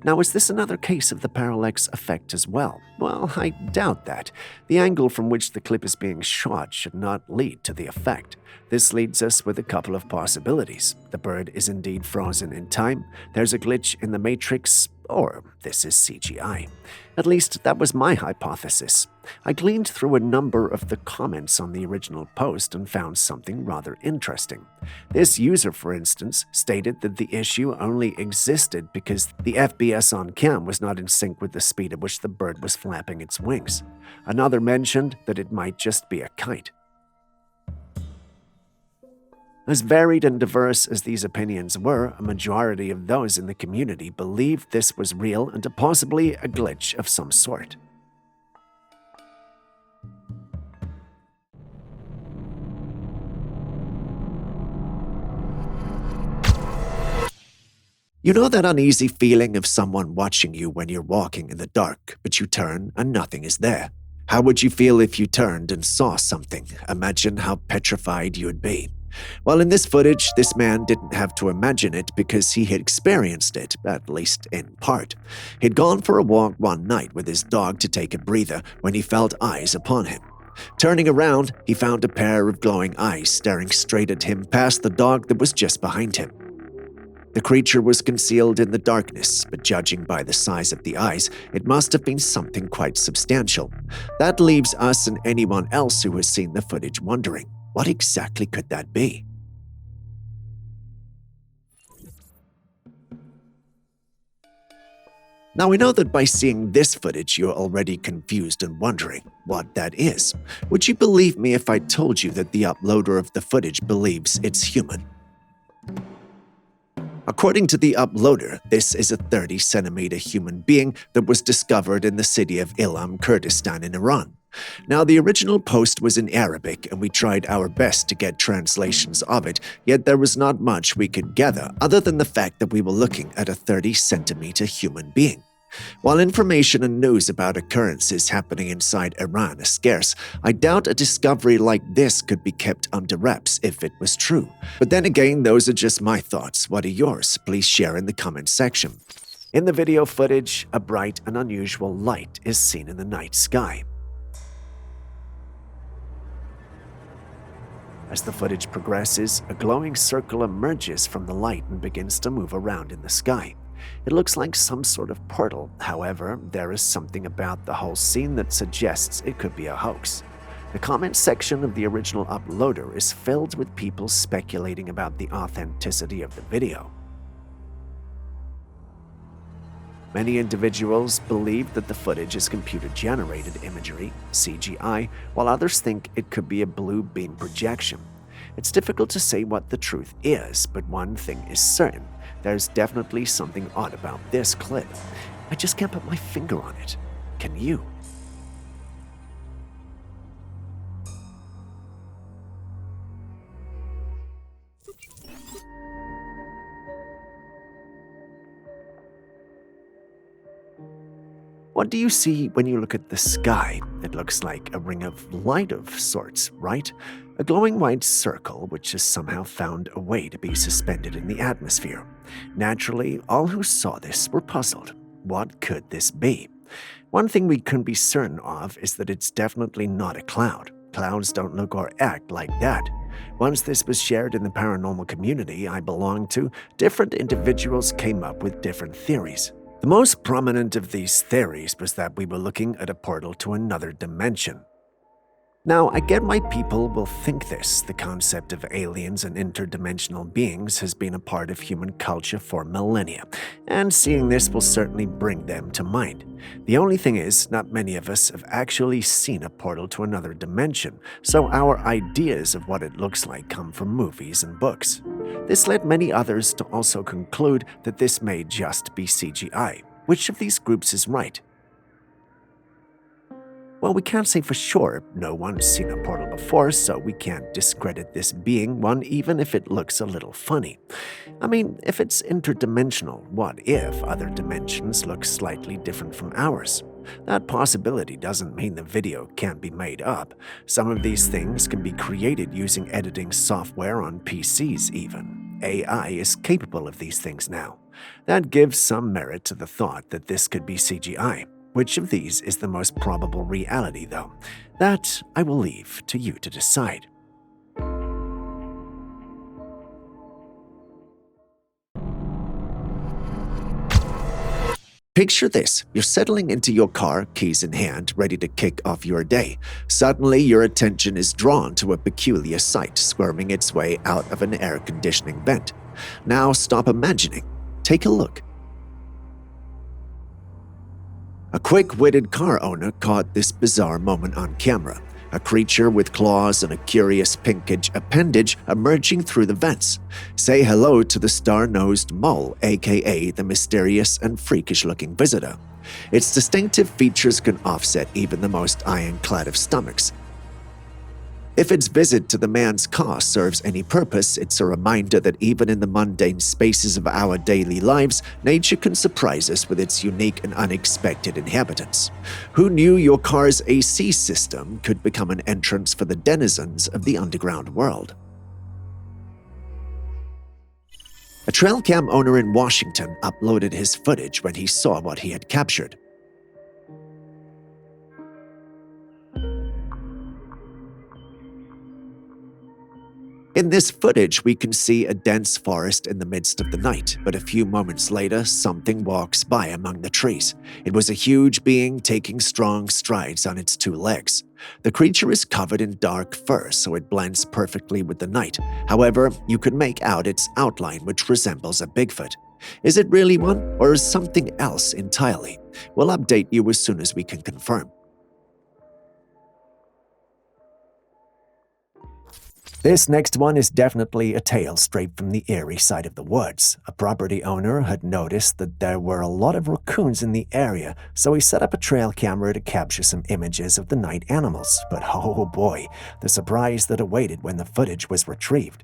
Now, is this another case of the parallax effect as well? Well, I doubt that. The angle from which the clip is being shot should not lead to the effect. This leads us with a couple of possibilities. The bird is indeed frozen in time, there's a glitch in the matrix, or this is CGI. At least that was my hypothesis. I gleaned through a number of the comments on the original post and found something rather interesting. This user, for instance, stated that the issue only existed because the FPS on cam was not in sync with the speed at which the bird was flapping its wings. Another mentioned that it might just be a kite. As varied and diverse as these opinions were, a majority of those in the community believed this was real and possibly a glitch of some sort. You know that uneasy feeling of someone watching you when you're walking in the dark, but you turn and nothing is there? How would you feel if you turned and saw something? Imagine how petrified you would be. Well, in this footage, this man didn't have to imagine it because he had experienced it, at least in part. He'd gone for a walk one night with his dog to take a breather when he felt eyes upon him. Turning around, he found a pair of glowing eyes staring straight at him past the dog that was just behind him. The creature was concealed in the darkness, but judging by the size of the eyes, it must have been something quite substantial. That leaves us and anyone else who has seen the footage wondering, what exactly could that be? Now, we know that by seeing this footage, you're already confused and wondering what that is. Would you believe me if I told you that the uploader of the footage believes it's human? According to the uploader, this is a 30-centimeter human being that was discovered in the city of Ilam, Kurdistan in Iran. Now, the original post was in Arabic, and we tried our best to get translations of it, yet there was not much we could gather other than the fact that we were looking at a 30-centimeter human being. While information and news about occurrences happening inside Iran is scarce, I doubt a discovery like this could be kept under wraps if it was true. But then again, those are just my thoughts. What are yours? Please share in the comments section. In the video footage, a bright and unusual light is seen in the night sky. As the footage progresses, a glowing circle emerges from the light and begins to move around in the sky. It looks like some sort of portal. However, there is something about the whole scene that suggests it could be a hoax. The comment section of the original uploader is filled with people speculating about the authenticity of the video. Many individuals believe that the footage is computer-generated imagery, CGI, while others think it could be a blue beam projection. It's difficult to say what the truth is, but one thing is certain. There's definitely something odd about this clip. I just can't put my finger on it. Can you? What do you see when you look at the sky? It looks like a ring of light of sorts, right? A glowing white circle which has somehow found a way to be suspended in the atmosphere. Naturally, all who saw this were puzzled. What could this be? One thing we can be certain of is that it's definitely not a cloud. Clouds don't look or act like that. Once this was shared in the paranormal community I belonged to, different individuals came up with different theories. The most prominent of these theories was that we were looking at a portal to another dimension. Now, I get why people will think this. The concept of aliens and interdimensional beings has been a part of human culture for millennia, and seeing this will certainly bring them to mind. The only thing is, not many of us have actually seen a portal to another dimension, so our ideas of what it looks like come from movies and books. This led many others to also conclude that this may just be CGI. Which of these groups is right? Well, we can't say for sure. No one's seen a portal before, so we can't discredit this being one even if it looks a little funny. I mean, if it's interdimensional, what if other dimensions look slightly different from ours? That possibility doesn't mean the video can't be made up. Some of these things can be created using editing software on PCs even. AI is capable of these things now. That gives some merit to the thought that this could be CGI. Which of these is the most probable reality, though? That I will leave to you to decide. Picture this. You're settling into your car, keys in hand, ready to kick off your day. Suddenly, your attention is drawn to a peculiar sight squirming its way out of an air conditioning vent. Now stop imagining. Take a look. A quick-witted car owner caught this bizarre moment on camera. A creature with claws and a curious pinkish appendage emerging through the vents. Say hello to the star-nosed mole, aka the mysterious and freakish-looking visitor. Its distinctive features can offset even the most ironclad of stomachs. If its visit to the man's car serves any purpose, it's a reminder that even in the mundane spaces of our daily lives, nature can surprise us with its unique and unexpected inhabitants. Who knew your car's AC system could become an entrance for the denizens of the underground world? A trail cam owner in Washington uploaded his footage when he saw what he had captured. In this footage, we can see a dense forest in the midst of the night, but a few moments later, something walks by among the trees. It was a huge being taking strong strides on its two legs. The creature is covered in dark fur, so it blends perfectly with the night. However, you can make out its outline, which resembles a Bigfoot. Is it really one, or is something else entirely? We'll update you as soon as we can confirm. This next one is definitely a tale straight from the eerie side of the woods. A property owner had noticed that there were a lot of raccoons in the area, so he set up a trail camera to capture some images of the night animals. But oh boy, the surprise that awaited when the footage was retrieved.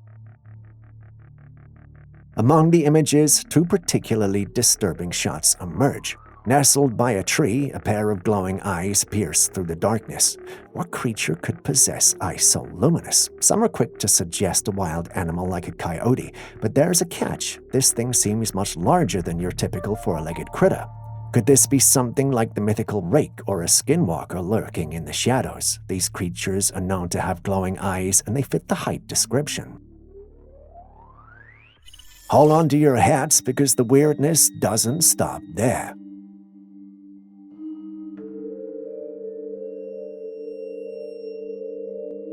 Among the images, two particularly disturbing shots emerge. Nestled by a tree, a pair of glowing eyes pierce through the darkness. What creature could possess eyes so luminous? Some are quick to suggest a wild animal like a coyote, but there's a catch. This thing seems much larger than your typical four-legged critter. Could this be something like the mythical rake or a skinwalker lurking in the shadows? These creatures are known to have glowing eyes, and they fit the height description. Hold on to your hats because the weirdness doesn't stop there.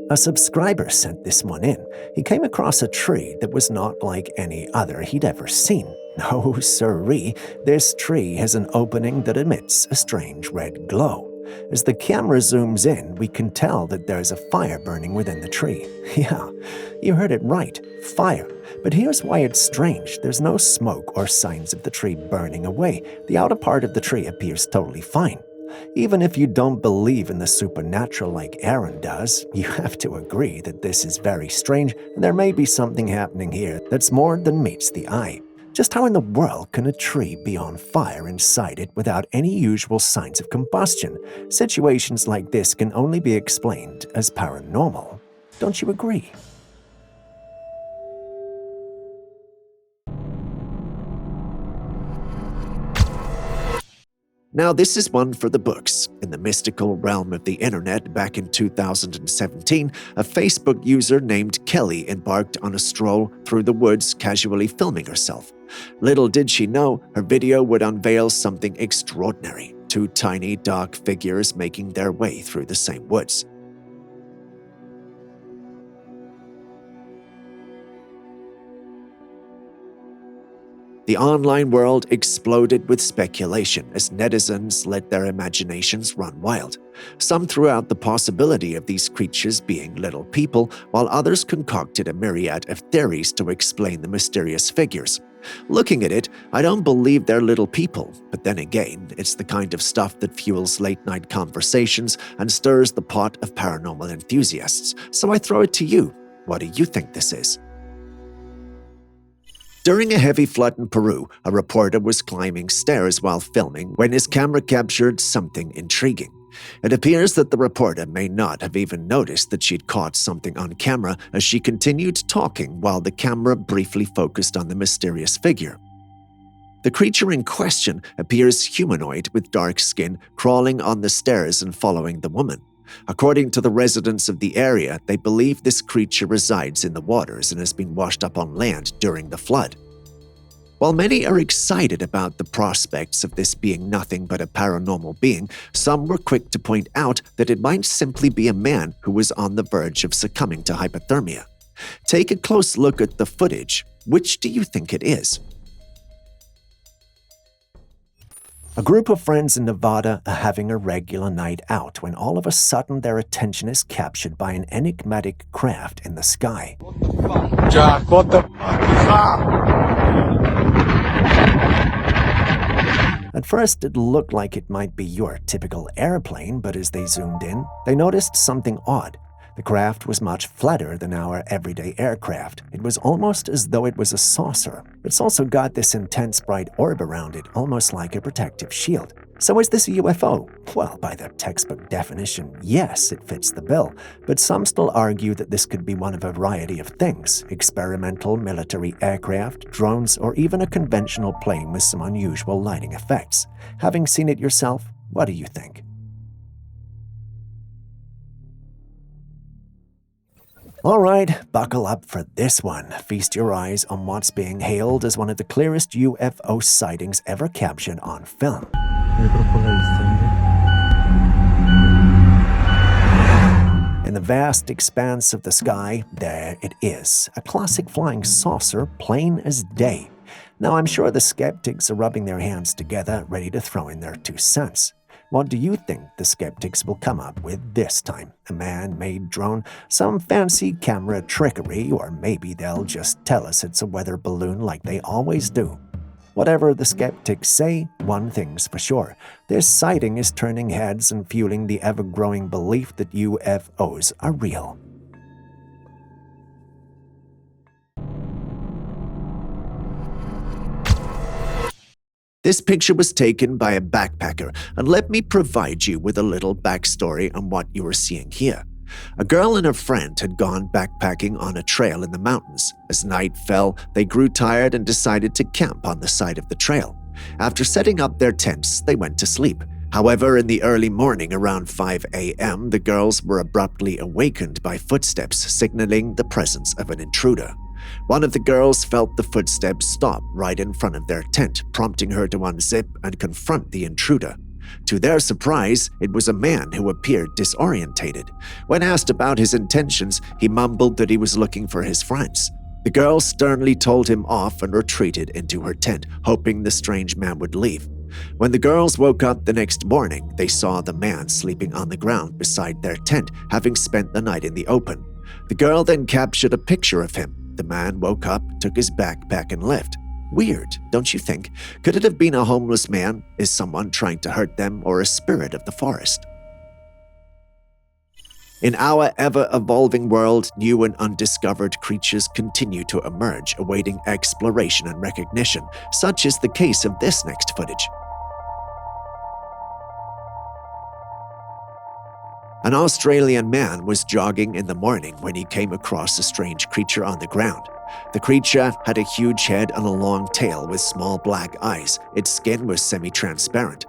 A subscriber sent this one in. He came across a tree that was not like any other he'd ever seen. No siree, this tree has an opening that emits a strange red glow. As the camera zooms in, we can tell that there's a fire burning within the tree. Yeah, you heard it right, fire. But here's why it's strange. There's no smoke or signs of the tree burning away. The outer part of the tree appears totally fine. Even if you don't believe in the supernatural like Aaron does, you have to agree that this is very strange and there may be something happening here that's more than meets the eye. Just how in the world can a tree be on fire inside it without any usual signs of combustion? Situations like this can only be explained as paranormal. Don't you agree? Now, this is one for the books. In the mystical realm of the internet, back in 2017, a Facebook user named Kelly embarked on a stroll through the woods, casually filming herself. Little did she know, her video would unveil something extraordinary: two tiny, dark figures making their way through the same woods. The online world exploded with speculation as netizens let their imaginations run wild. Some threw out the possibility of these creatures being little people, while others concocted a myriad of theories to explain the mysterious figures. Looking at it, I don't believe they're little people, but then again, it's the kind of stuff that fuels late-night conversations and stirs the pot of paranormal enthusiasts. So I throw it to you. What do you think this is? During a heavy flood in Peru, a reporter was climbing stairs while filming when his camera captured something intriguing. It appears that the reporter may not have even noticed that she'd caught something on camera as she continued talking while the camera briefly focused on the mysterious figure. The creature in question appears humanoid with dark skin, crawling on the stairs and following the woman. According to the residents of the area, they believe this creature resides in the waters and has been washed up on land during the flood. While many are excited about the prospects of this being nothing but a paranormal being, some were quick to point out that it might simply be a man who was on the verge of succumbing to hypothermia. Take a close look at the footage. Which do you think it is? A group of friends in Nevada are having a regular night out when all of a sudden their attention is captured by an enigmatic craft in the sky. Jack, what the fuck? At first, it looked like it might be your typical airplane, but as they zoomed in, they noticed something odd. The craft was much flatter than our everyday aircraft. It was almost as though it was a saucer. It's also got this intense bright orb around it, almost like a protective shield. So is this a UFO? Well, by the textbook definition, yes, it fits the bill. But some still argue that this could be one of a variety of things: experimental military aircraft, drones, or even a conventional plane with some unusual lighting effects. Having seen it yourself, what do you think? All right, buckle up for this one. Feast your eyes on what's being hailed as one of the clearest UFO sightings ever captured on film. In the vast expanse of the sky, there it is, a classic flying saucer, plain as day. Now, I'm sure the skeptics are rubbing their hands together, ready to throw in their 2 cents. What do you think the skeptics will come up with this time? A man-made drone, some fancy camera trickery, or maybe they'll just tell us it's a weather balloon like they always do. Whatever the skeptics say, one thing's for sure: this sighting is turning heads and fueling the ever-growing belief that UFOs are real. This picture was taken by a backpacker, and let me provide you with a little backstory on what you are seeing here. A girl and her friend had gone backpacking on a trail in the mountains. As night fell, they grew tired and decided to camp on the side of the trail. After setting up their tents, they went to sleep. However, in the early morning, around 5 a.m., the girls were abruptly awakened by footsteps signaling the presence of an intruder. One of the girls felt the footsteps stop right in front of their tent, prompting her to unzip and confront the intruder. To their surprise, it was a man who appeared disorientated. When asked about his intentions, he mumbled that he was looking for his friends. The girl sternly told him off and retreated into her tent, hoping the strange man would leave. When the girls woke up the next morning, they saw the man sleeping on the ground beside their tent, having spent the night in the open. The girl then captured a picture of him. The man woke up, took his backpack, and left. Weird, don't you think? Could it have been a homeless man? Is someone trying to hurt them, or a spirit of the forest? In our ever-evolving world, new and undiscovered creatures continue to emerge, awaiting exploration and recognition. Such is the case of this next footage. An Australian man was jogging in the morning when he came across a strange creature on the ground. The creature had a huge head and a long tail with small black eyes. Its skin was semi-transparent.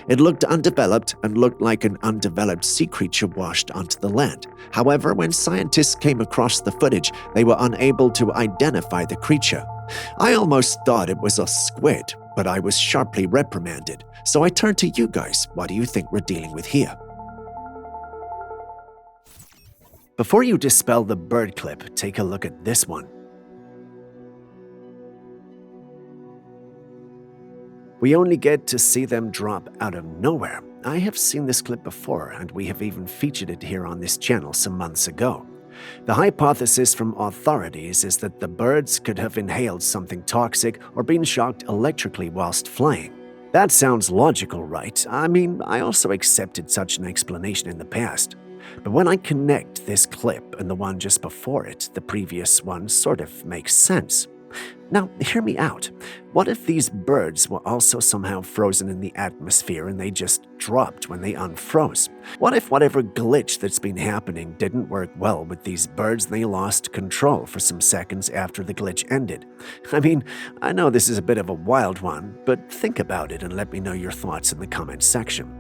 It looked undeveloped and looked like an undeveloped sea creature washed onto the land. However, when scientists came across the footage, they were unable to identify the creature. I almost thought it was a squid, but I was sharply reprimanded. So I turned to you guys. What do you think we're dealing with here? Before you dispel the bird clip, take a look at this one. We only get to see them drop out of nowhere. I have seen this clip before, and we have even featured it here on this channel some months ago. The hypothesis from authorities is that the birds could have inhaled something toxic or been shocked electrically whilst flying. That sounds logical, right? I mean, I also accepted such an explanation in the past. But when I connect this clip and the one just before it, the previous one sort of makes sense. Now, hear me out. What if these birds were also somehow frozen in the atmosphere and they just dropped when they unfroze? What if whatever glitch that's been happening didn't work well with these birds and they lost control for some seconds after the glitch ended? I mean, I know this is a bit of a wild one, but think about it and let me know your thoughts in the comments section.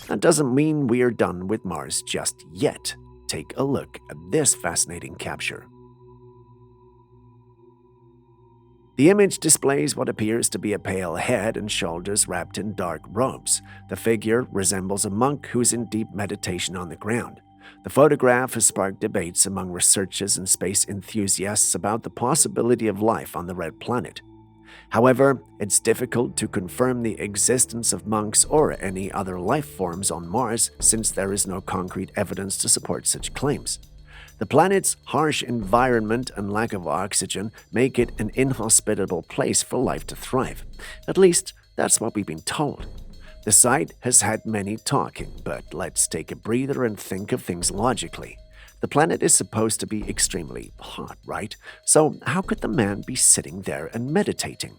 That doesn't mean we're done with Mars just yet. Take a look at this fascinating capture. The image displays what appears to be a pale head and shoulders wrapped in dark robes. The figure resembles a monk who's in deep meditation on the ground. The photograph has sparked debates among researchers and space enthusiasts about the possibility of life on the red planet. However, it's difficult to confirm the existence of monks or any other life forms on Mars since there is no concrete evidence to support such claims. The planet's harsh environment and lack of oxygen make it an inhospitable place for life to thrive. At least, that's what we've been told. The site has had many talking, but let's take a breather and think of things logically. The planet is supposed to be extremely hot, right? So how could the man be sitting there and meditating?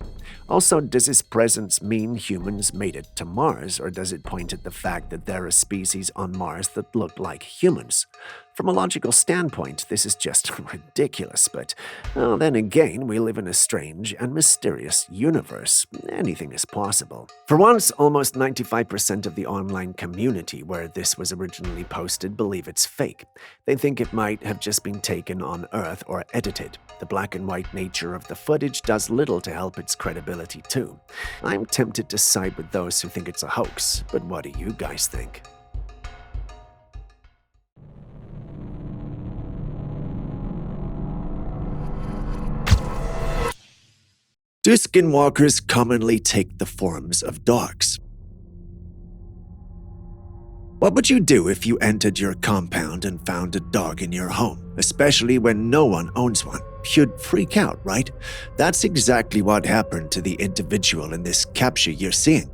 Also, does his presence mean humans made it to Mars, or does it point at the fact that there are species on Mars that look like humans? From a logical standpoint, this is just ridiculous, but then again, we live in a strange and mysterious universe. Anything is possible. For once, almost 95% of the online community where this was originally posted believe it's fake. They think it might have just been taken on Earth or edited. The black and white nature of the footage does little to help its credibility too. I'm tempted to side with those who think it's a hoax, but what do you guys think? Do skinwalkers commonly take the forms of dogs? What would you do if you entered your compound and found a dog in your home, especially when no one owns one? You'd freak out, right? That's exactly what happened to the individual in this capture you're seeing.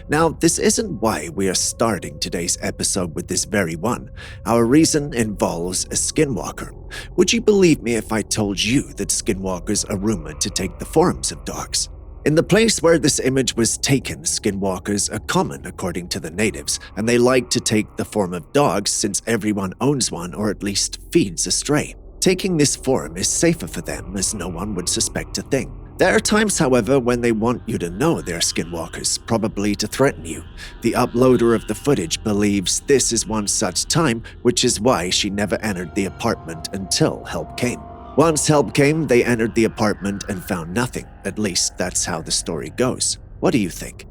Now, this isn't why we are starting today's episode with this very one. Our reason involves a skinwalker. Would you believe me if I told you that skinwalkers are rumored to take the forms of dogs? In the place where this image was taken, skinwalkers are common according to the natives, and they like to take the form of dogs since everyone owns one or at least feeds a stray. Taking this form is safer for them as no one would suspect a thing. There are times, however, when they want you to know they're skinwalkers, probably to threaten you. The uploader of the footage believes this is one such time, which is why she never entered the apartment until help came. Once help came, they entered the apartment and found nothing. At least that's how the story goes. What do you think?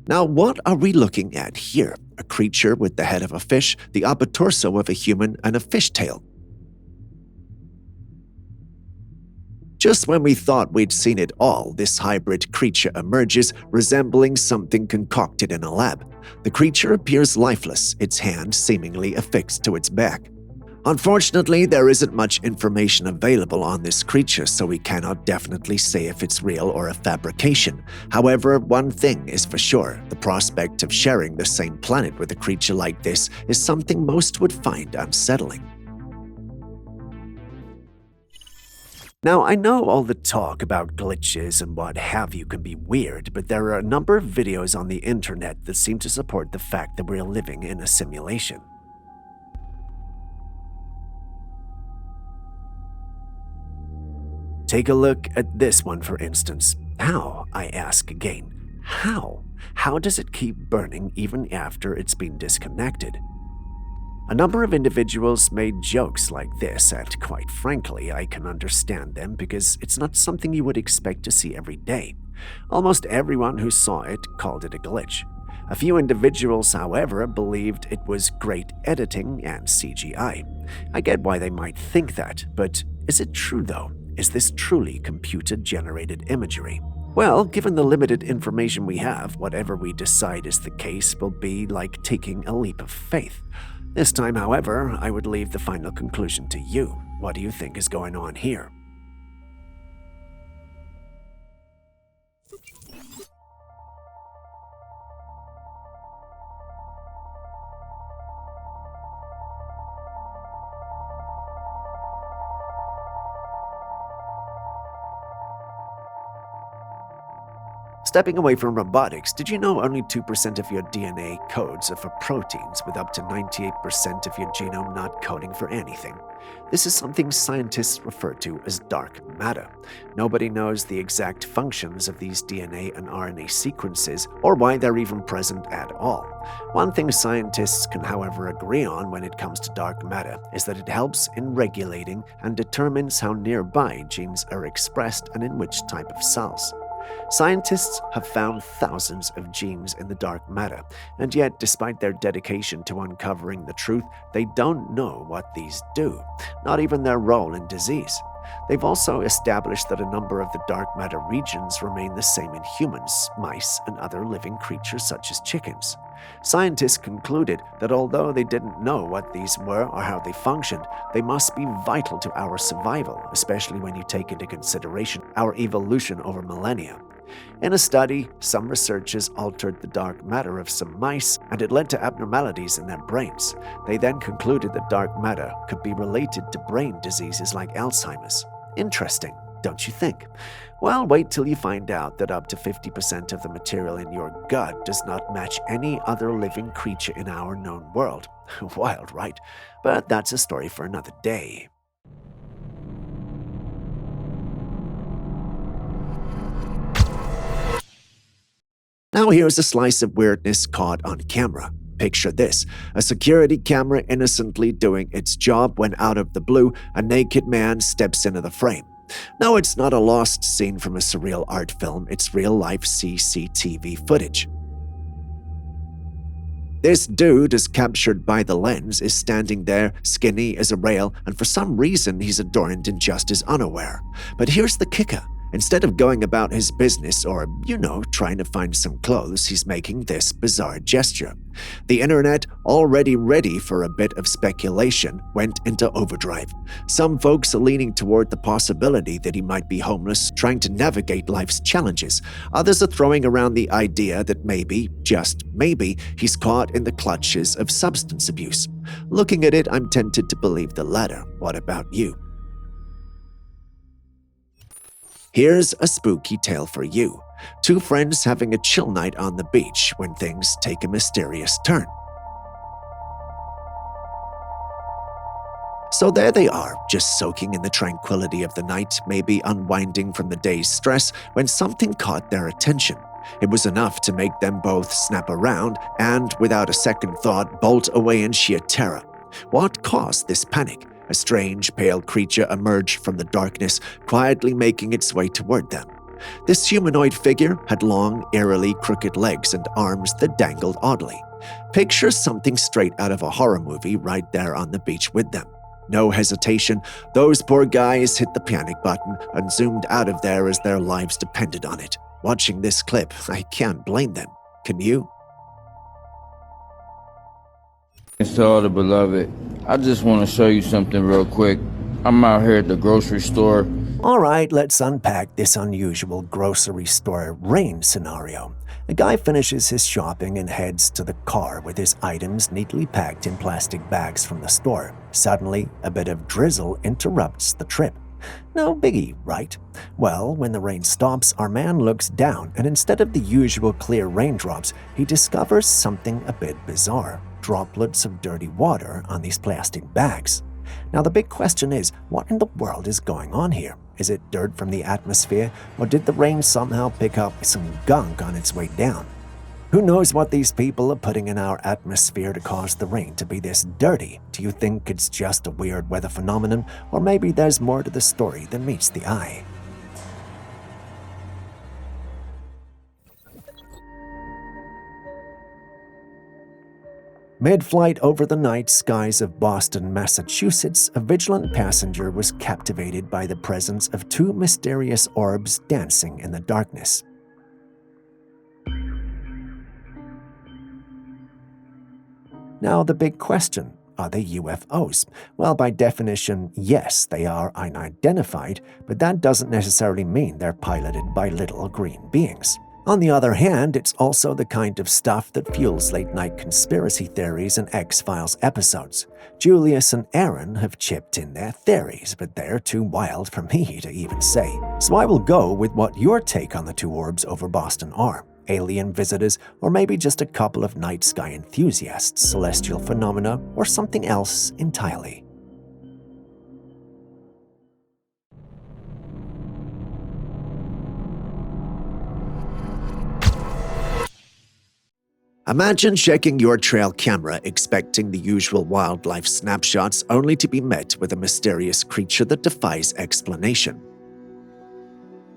Now, what are we looking at here? A creature with the head of a fish, the upper torso of a human, and a fishtail. Just when we thought we'd seen it all, this hybrid creature emerges, resembling something concocted in a lab. The creature appears lifeless, its hand seemingly affixed to its back. Unfortunately, there isn't much information available on this creature, so we cannot definitely say if it's real or a fabrication. However, one thing is for sure, the prospect of sharing the same planet with a creature like this is something most would find unsettling. Now, I know all the talk about glitches and what have you can be weird, but there are a number of videos on the internet that seem to support the fact that we're living in a simulation. Take a look at this one, for instance. How, I ask again, how? How does it keep burning even after it's been disconnected? A number of individuals made jokes like this, and quite frankly, I can understand them because it's not something you would expect to see every day. Almost everyone who saw it called it a glitch. A few individuals, however, believed it was great editing and CGI. I get why they might think that, but is it true though? Is this truly computer-generated imagery? Well, given the limited information we have, whatever we decide is the case will be like taking a leap of faith. This time, however, I would leave the final conclusion to you. What do you think is going on here? Stepping away from robotics, did you know only 2% of your DNA codes are for proteins, with up to 98% of your genome not coding for anything? This is something scientists refer to as dark matter. Nobody knows the exact functions of these DNA and RNA sequences or why they're even present at all. One thing scientists can, however, agree on when it comes to dark matter is that it helps in regulating and determines how nearby genes are expressed and in which type of cells. Scientists have found thousands of genes in the dark matter, and yet, despite their dedication to uncovering the truth, they don't know what these do, not even their role in disease. They've also established that a number of the dark matter regions remain the same in humans, mice, and other living creatures such as chickens. Scientists concluded that although they didn't know what these were or how they functioned, they must be vital to our survival, especially when you take into consideration our evolution over millennia. In a study, some researchers altered the dark matter of some mice, and it led to abnormalities in their brains. They then concluded that dark matter could be related to brain diseases like Alzheimer's. Interesting, don't you think? Well, wait till you find out that up to 50% of the material in your gut does not match any other living creature in our known world. Wild, right? But that's a story for another day. Now here's a slice of weirdness caught on camera. Picture this, a security camera innocently doing its job when out of the blue, a naked man steps into the frame. No, it's not a lost scene from a surreal art film, it's real-life CCTV footage. This dude, as captured by the lens, is standing there, skinny as a rail, and for some reason he's adorned in just as unaware. But here's the kicker. Instead of going about his business or, trying to find some clothes, he's making this bizarre gesture. The internet, already ready for a bit of speculation, went into overdrive. Some folks are leaning toward the possibility that he might be homeless, trying to navigate life's challenges. Others are throwing around the idea that maybe, just maybe, he's caught in the clutches of substance abuse. Looking at it, I'm tempted to believe the latter. What about you? Here's a spooky tale for you. Two friends having a chill night on the beach when things take a mysterious turn. So there they are, just soaking in the tranquility of the night, maybe unwinding from the day's stress, when something caught their attention. It was enough to make them both snap around and, without a second thought, bolt away in sheer terror. What caused this panic? A strange, pale creature emerged from the darkness, quietly making its way toward them. This humanoid figure had long, eerily crooked legs and arms that dangled oddly. Picture something straight out of a horror movie right there on the beach with them. No hesitation, those poor guys hit the panic button and zoomed out of there as their lives depended on it. Watching this clip, I can't blame them. Can you? It's to all the beloved. I just want to show you something real quick. I'm out here at the grocery store. All right, let's unpack this unusual grocery store rain scenario. A guy finishes his shopping and heads to the car with his items neatly packed in plastic bags from the store. Suddenly, a bit of drizzle interrupts the trip. No biggie, right? Well, when the rain stops, our man looks down, and instead of the usual clear raindrops, he discovers something a bit bizarre. Droplets of dirty water on these plastic bags. Now the big question is, what in the world is going on here? Is it dirt from the atmosphere, or did the rain somehow pick up some gunk on its way down? Who knows what these people are putting in our atmosphere to cause the rain to be this dirty? Do you think it's just a weird weather phenomenon, or maybe there's more to the story than meets the eye? Mid-flight over the night skies of Boston, Massachusetts, a vigilant passenger was captivated by the presence of two mysterious orbs dancing in the darkness. Now the big question, are they UFOs? Well, by definition, yes, they are unidentified, but that doesn't necessarily mean they're piloted by little green beings. On the other hand, it's also the kind of stuff that fuels late-night conspiracy theories and X-Files episodes. Julius and Aaron have chipped in their theories, but they're too wild for me to even say. So I will go with what your take on the two orbs over Boston are. Alien visitors, or maybe just a couple of night sky enthusiasts, celestial phenomena, or something else entirely. Imagine checking your trail camera expecting the usual wildlife snapshots only to be met with a mysterious creature that defies explanation.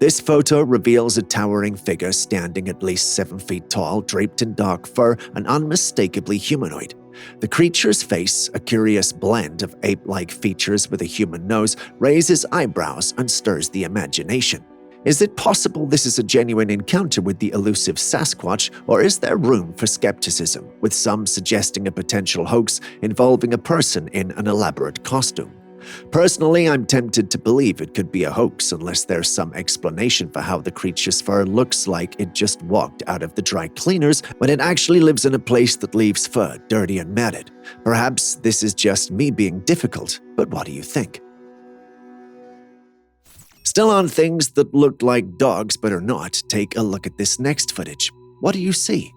This photo reveals a towering figure standing at least 7 feet tall, draped in dark fur and unmistakably humanoid. The creature's face, a curious blend of ape-like features with a human nose, raises eyebrows and stirs the imagination. Is it possible this is a genuine encounter with the elusive Sasquatch, or is there room for skepticism, with some suggesting a potential hoax involving a person in an elaborate costume? Personally, I'm tempted to believe it could be a hoax unless there's some explanation for how the creature's fur looks like it just walked out of the dry cleaners when it actually lives in a place that leaves fur dirty and matted. Perhaps this is just me being difficult, but what do you think? Still on things that look like dogs but are not, take a look at this next footage. What do you see?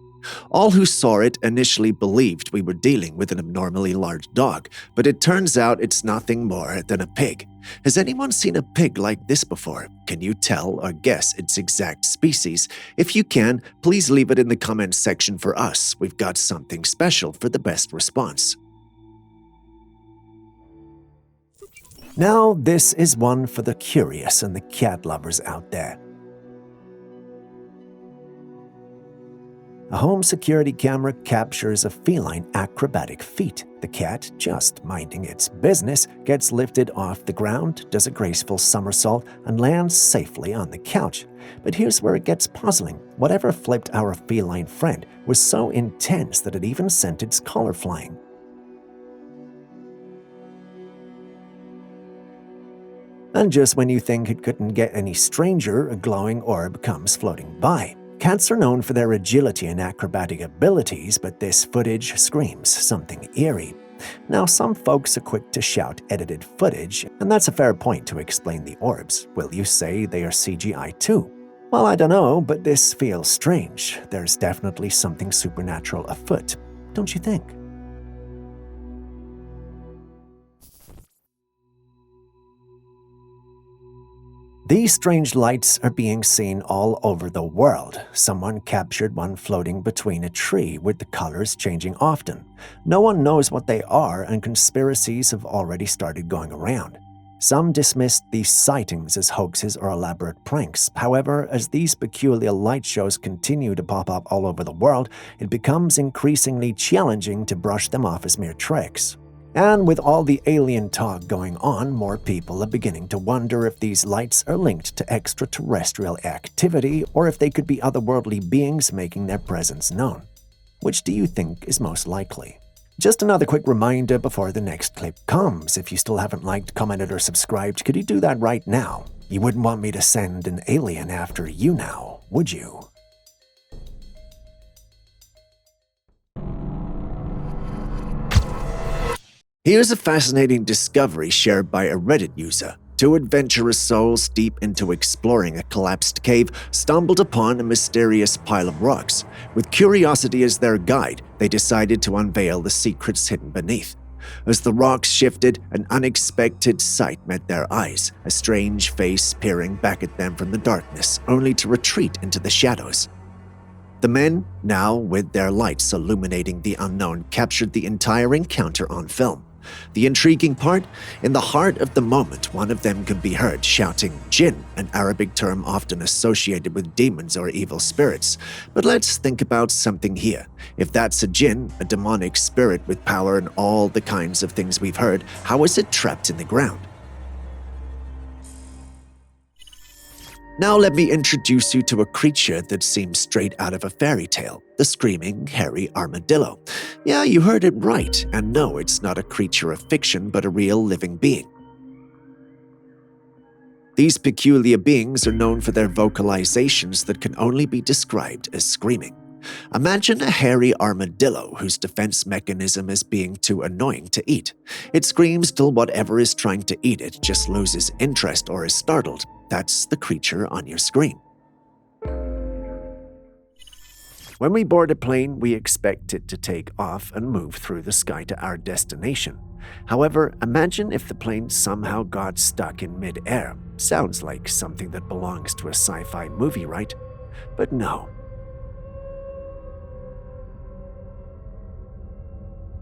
All who saw it initially believed we were dealing with an abnormally large dog, but it turns out it's nothing more than a pig. Has anyone seen a pig like this before? Can you tell or guess its exact species? If you can, please leave it in the comments section for us. We've got something special for the best response. Now, this is one for the curious and the cat lovers out there. A home security camera captures a feline acrobatic feat. The cat, just minding its business, gets lifted off the ground, does a graceful somersault, and lands safely on the couch. But here's where it gets puzzling. Whatever flipped our feline friend was so intense that it even sent its collar flying. And just when you think it couldn't get any stranger, a glowing orb comes floating by. Cats are known for their agility and acrobatic abilities, but this footage screams something eerie. Now, some folks are quick to shout edited footage, and that's a fair point to explain the orbs. Will you say they are CGI too? Well, I don't know, but this feels strange. There's definitely something supernatural afoot, don't you think? These strange lights are being seen all over the world. Someone captured one floating between a tree with the colors changing often. No one knows what they are, and conspiracies have already started going around. Some dismissed these sightings as hoaxes or elaborate pranks. However, as these peculiar light shows continue to pop up all over the world, it becomes increasingly challenging to brush them off as mere tricks. And with all the alien talk going on, more people are beginning to wonder if these lights are linked to extraterrestrial activity or if they could be otherworldly beings making their presence known. Which do you think is most likely? Just another quick reminder before the next clip comes. If you still haven't liked, commented, or subscribed, could you do that right now? You wouldn't want me to send an alien after you now, would you? Here's a fascinating discovery shared by a Reddit user. Two adventurous souls deep into exploring a collapsed cave stumbled upon a mysterious pile of rocks. With curiosity as their guide, they decided to unveil the secrets hidden beneath. As the rocks shifted, an unexpected sight met their eyes, a strange face peering back at them from the darkness, only to retreat into the shadows. The men, now with their lights illuminating the unknown, captured the entire encounter on film. The intriguing part? In the heart of the moment, one of them could be heard shouting jinn, an Arabic term often associated with demons or evil spirits. But let's think about something here. If that's a jinn, a demonic spirit with power and all the kinds of things we've heard, how is it trapped in the ground? Now let me introduce you to a creature that seems straight out of a fairy tale, the screaming, hairy armadillo. Yeah, you heard it right, and no, it's not a creature of fiction, but a real living being. These peculiar beings are known for their vocalizations that can only be described as screaming. Imagine a hairy armadillo whose defense mechanism is being too annoying to eat. It screams till whatever is trying to eat it just loses interest or is startled. That's the creature on your screen. When we board a plane, we expect it to take off and move through the sky to our destination. However, imagine if the plane somehow got stuck in midair. Sounds like something that belongs to a sci-fi movie, right? But no.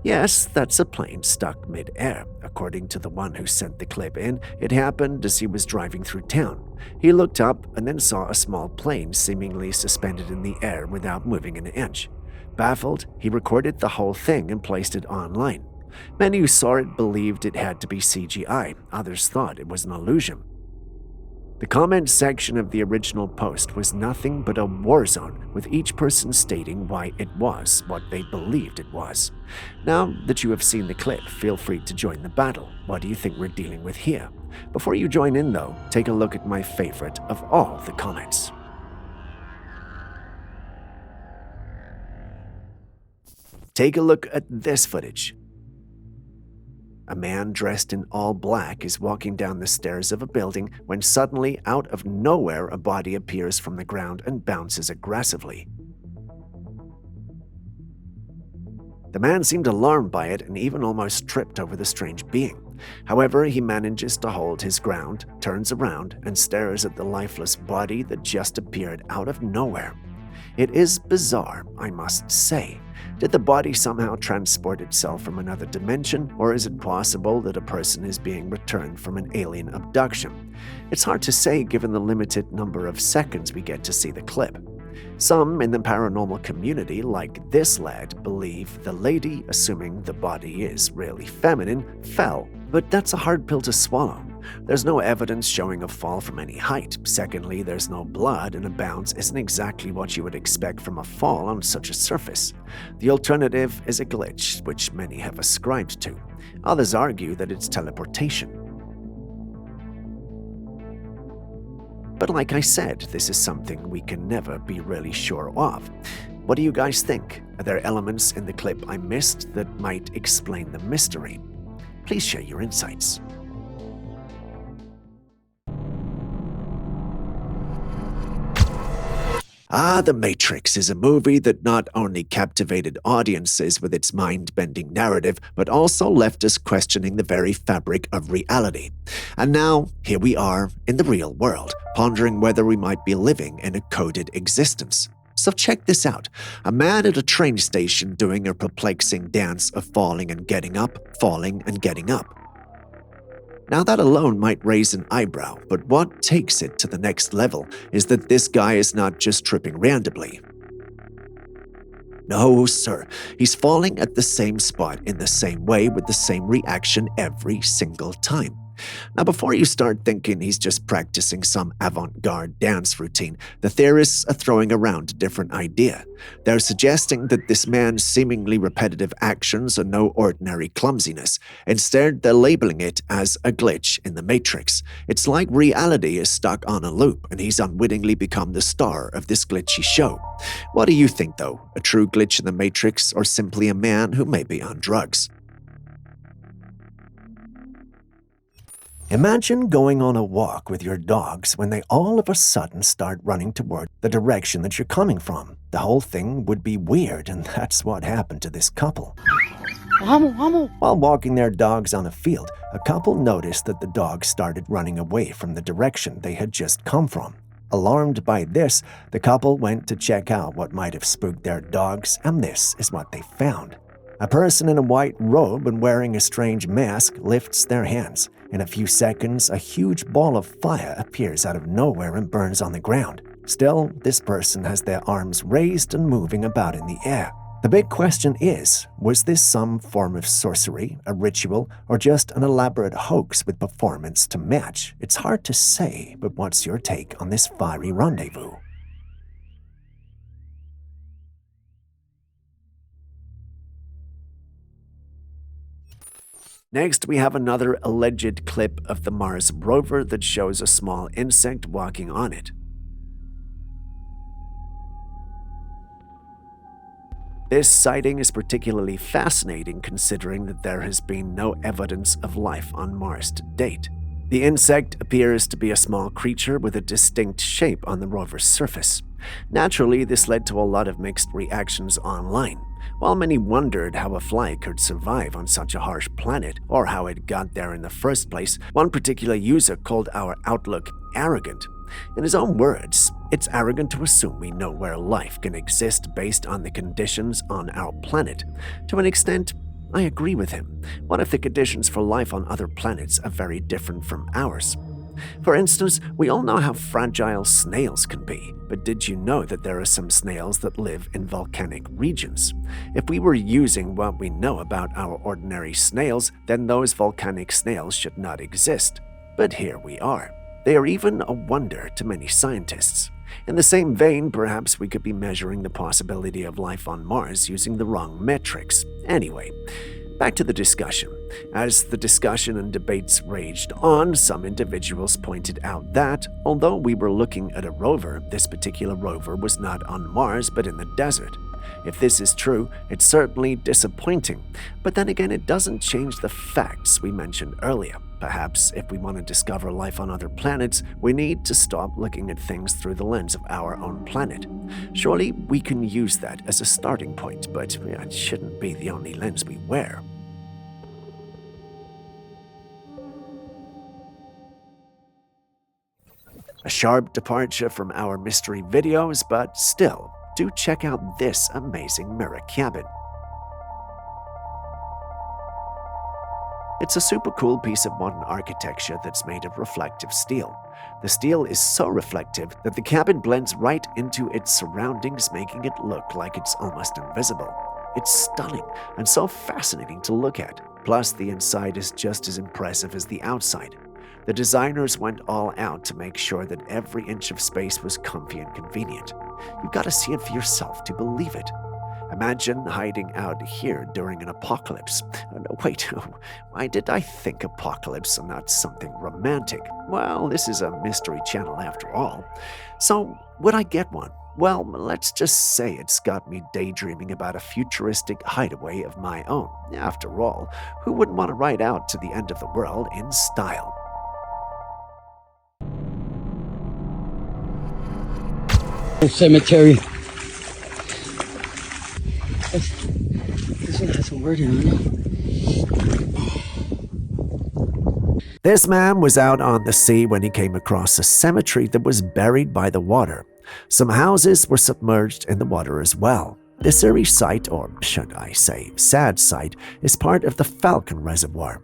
Yes, that's a plane stuck mid-air. According to the one who sent the clip in, it happened as he was driving through town. He looked up and then saw a small plane seemingly suspended in the air without moving an inch. Baffled, he recorded the whole thing and placed it online. Many who saw it believed it had to be CGI. Others thought it was an illusion. The comment section of the original post was nothing but a war zone, with each person stating why it was what they believed it was. Now that you have seen the clip, feel free to join the battle. What do you think we're dealing with here? Before you join in, though, take a look at my favorite of all the comments. Take a look at this footage. A man dressed in all black is walking down the stairs of a building when suddenly, out of nowhere, a body appears from the ground and bounces aggressively. The man seemed alarmed by it and even almost tripped over the strange being. However, he manages to hold his ground, turns around, and stares at the lifeless body that just appeared out of nowhere. It is bizarre, I must say. Did the body somehow transport itself from another dimension, or is it possible that a person is being returned from an alien abduction? It's hard to say given the limited number of seconds we get to see the clip. Some in the paranormal community, like this lad, believe the lady, assuming the body is really feminine, fell, but that's a hard pill to swallow. There's no evidence showing a fall from any height. Secondly, there's no blood, and a bounce isn't exactly what you would expect from a fall on such a surface. The alternative is a glitch, which many have ascribed to. Others argue that it's teleportation. But like I said, this is something we can never be really sure of. What do you guys think? Are there elements in the clip I missed that might explain the mystery? Please share your insights. The Matrix is a movie that not only captivated audiences with its mind-bending narrative, but also left us questioning the very fabric of reality. And now, here we are in the real world, pondering whether we might be living in a coded existence. So check this out. A man at a train station doing a perplexing dance of falling and getting up, falling and getting up. Now that alone might raise an eyebrow, but what takes it to the next level is that this guy is not just tripping randomly. No, sir, he's falling at the same spot in the same way with the same reaction every single time. Now, before you start thinking he's just practicing some avant-garde dance routine, the theorists are throwing around a different idea. They're suggesting that this man's seemingly repetitive actions are no ordinary clumsiness. Instead, they're labeling it as a glitch in the Matrix. It's like reality is stuck on a loop, and he's unwittingly become the star of this glitchy show. What do you think, though? A true glitch in the Matrix, or simply a man who may be on drugs? Imagine going on a walk with your dogs when they all of a sudden start running toward the direction that you're coming from. The whole thing would be weird, and that's what happened to this couple. While walking their dogs on a field, a couple noticed that the dogs started running away from the direction they had just come from. Alarmed by this, the couple went to check out what might have spooked their dogs, and this is what they found. A person in a white robe and wearing a strange mask lifts their hands. In a few seconds, a huge ball of fire appears out of nowhere and burns on the ground. Still, this person has their arms raised and moving about in the air. The big question is, was this some form of sorcery, a ritual, or just an elaborate hoax with performance to match? It's hard to say, but what's your take on this fiery rendezvous? Next, we have another alleged clip of the Mars rover that shows a small insect walking on it. This sighting is particularly fascinating considering that there has been no evidence of life on Mars to date. The insect appears to be a small creature with a distinct shape on the rover's surface. Naturally, this led to a lot of mixed reactions online. While many wondered how a fly could survive on such a harsh planet or how it got there in the first place, one particular user called our outlook arrogant. In his own words, it's arrogant to assume we know where life can exist based on the conditions on our planet. To an extent, I agree with him. What if the conditions for life on other planets are very different from ours? For instance, we all know how fragile snails can be, but did you know that there are some snails that live in volcanic regions? If we were using what we know about our ordinary snails, then those volcanic snails should not exist. But here we are. They are even a wonder to many scientists. In the same vein, perhaps we could be measuring the possibility of life on Mars using the wrong metrics. Anyway, back to the discussion. As the discussion and debates raged on, some individuals pointed out that, although we were looking at a rover, this particular rover was not on Mars but in the desert. If this is true, it's certainly disappointing, but then again it doesn't change the facts we mentioned earlier. Perhaps if we want to discover life on other planets, we need to stop looking at things through the lens of our own planet. Surely we can use that as a starting point, but it shouldn't be the only lens we wear. A sharp departure from our mystery videos, but still, do check out this amazing mirror cabin. It's a super cool piece of modern architecture that's made of reflective steel. The steel is so reflective that the cabin blends right into its surroundings, making it look like it's almost invisible. It's stunning and so fascinating to look at. Plus, the inside is just as impressive as the outside. The designers went all out to make sure that every inch of space was comfy and convenient. You've got to see it for yourself to believe it. Imagine hiding out here during an apocalypse. Wait, why did I think apocalypse and not something romantic? Well, this is a mystery channel after all. So, would I get one? Well, let's just say it's got me daydreaming about a futuristic hideaway of my own. After all, who wouldn't want to ride out to the end of the world in style? Cemetery. This one has some wording on it. This man was out on the sea when he came across a cemetery that was buried by the water. Some houses were submerged in the water as well. This eerie site, or should I say sad site, is part of the Falcon Reservoir.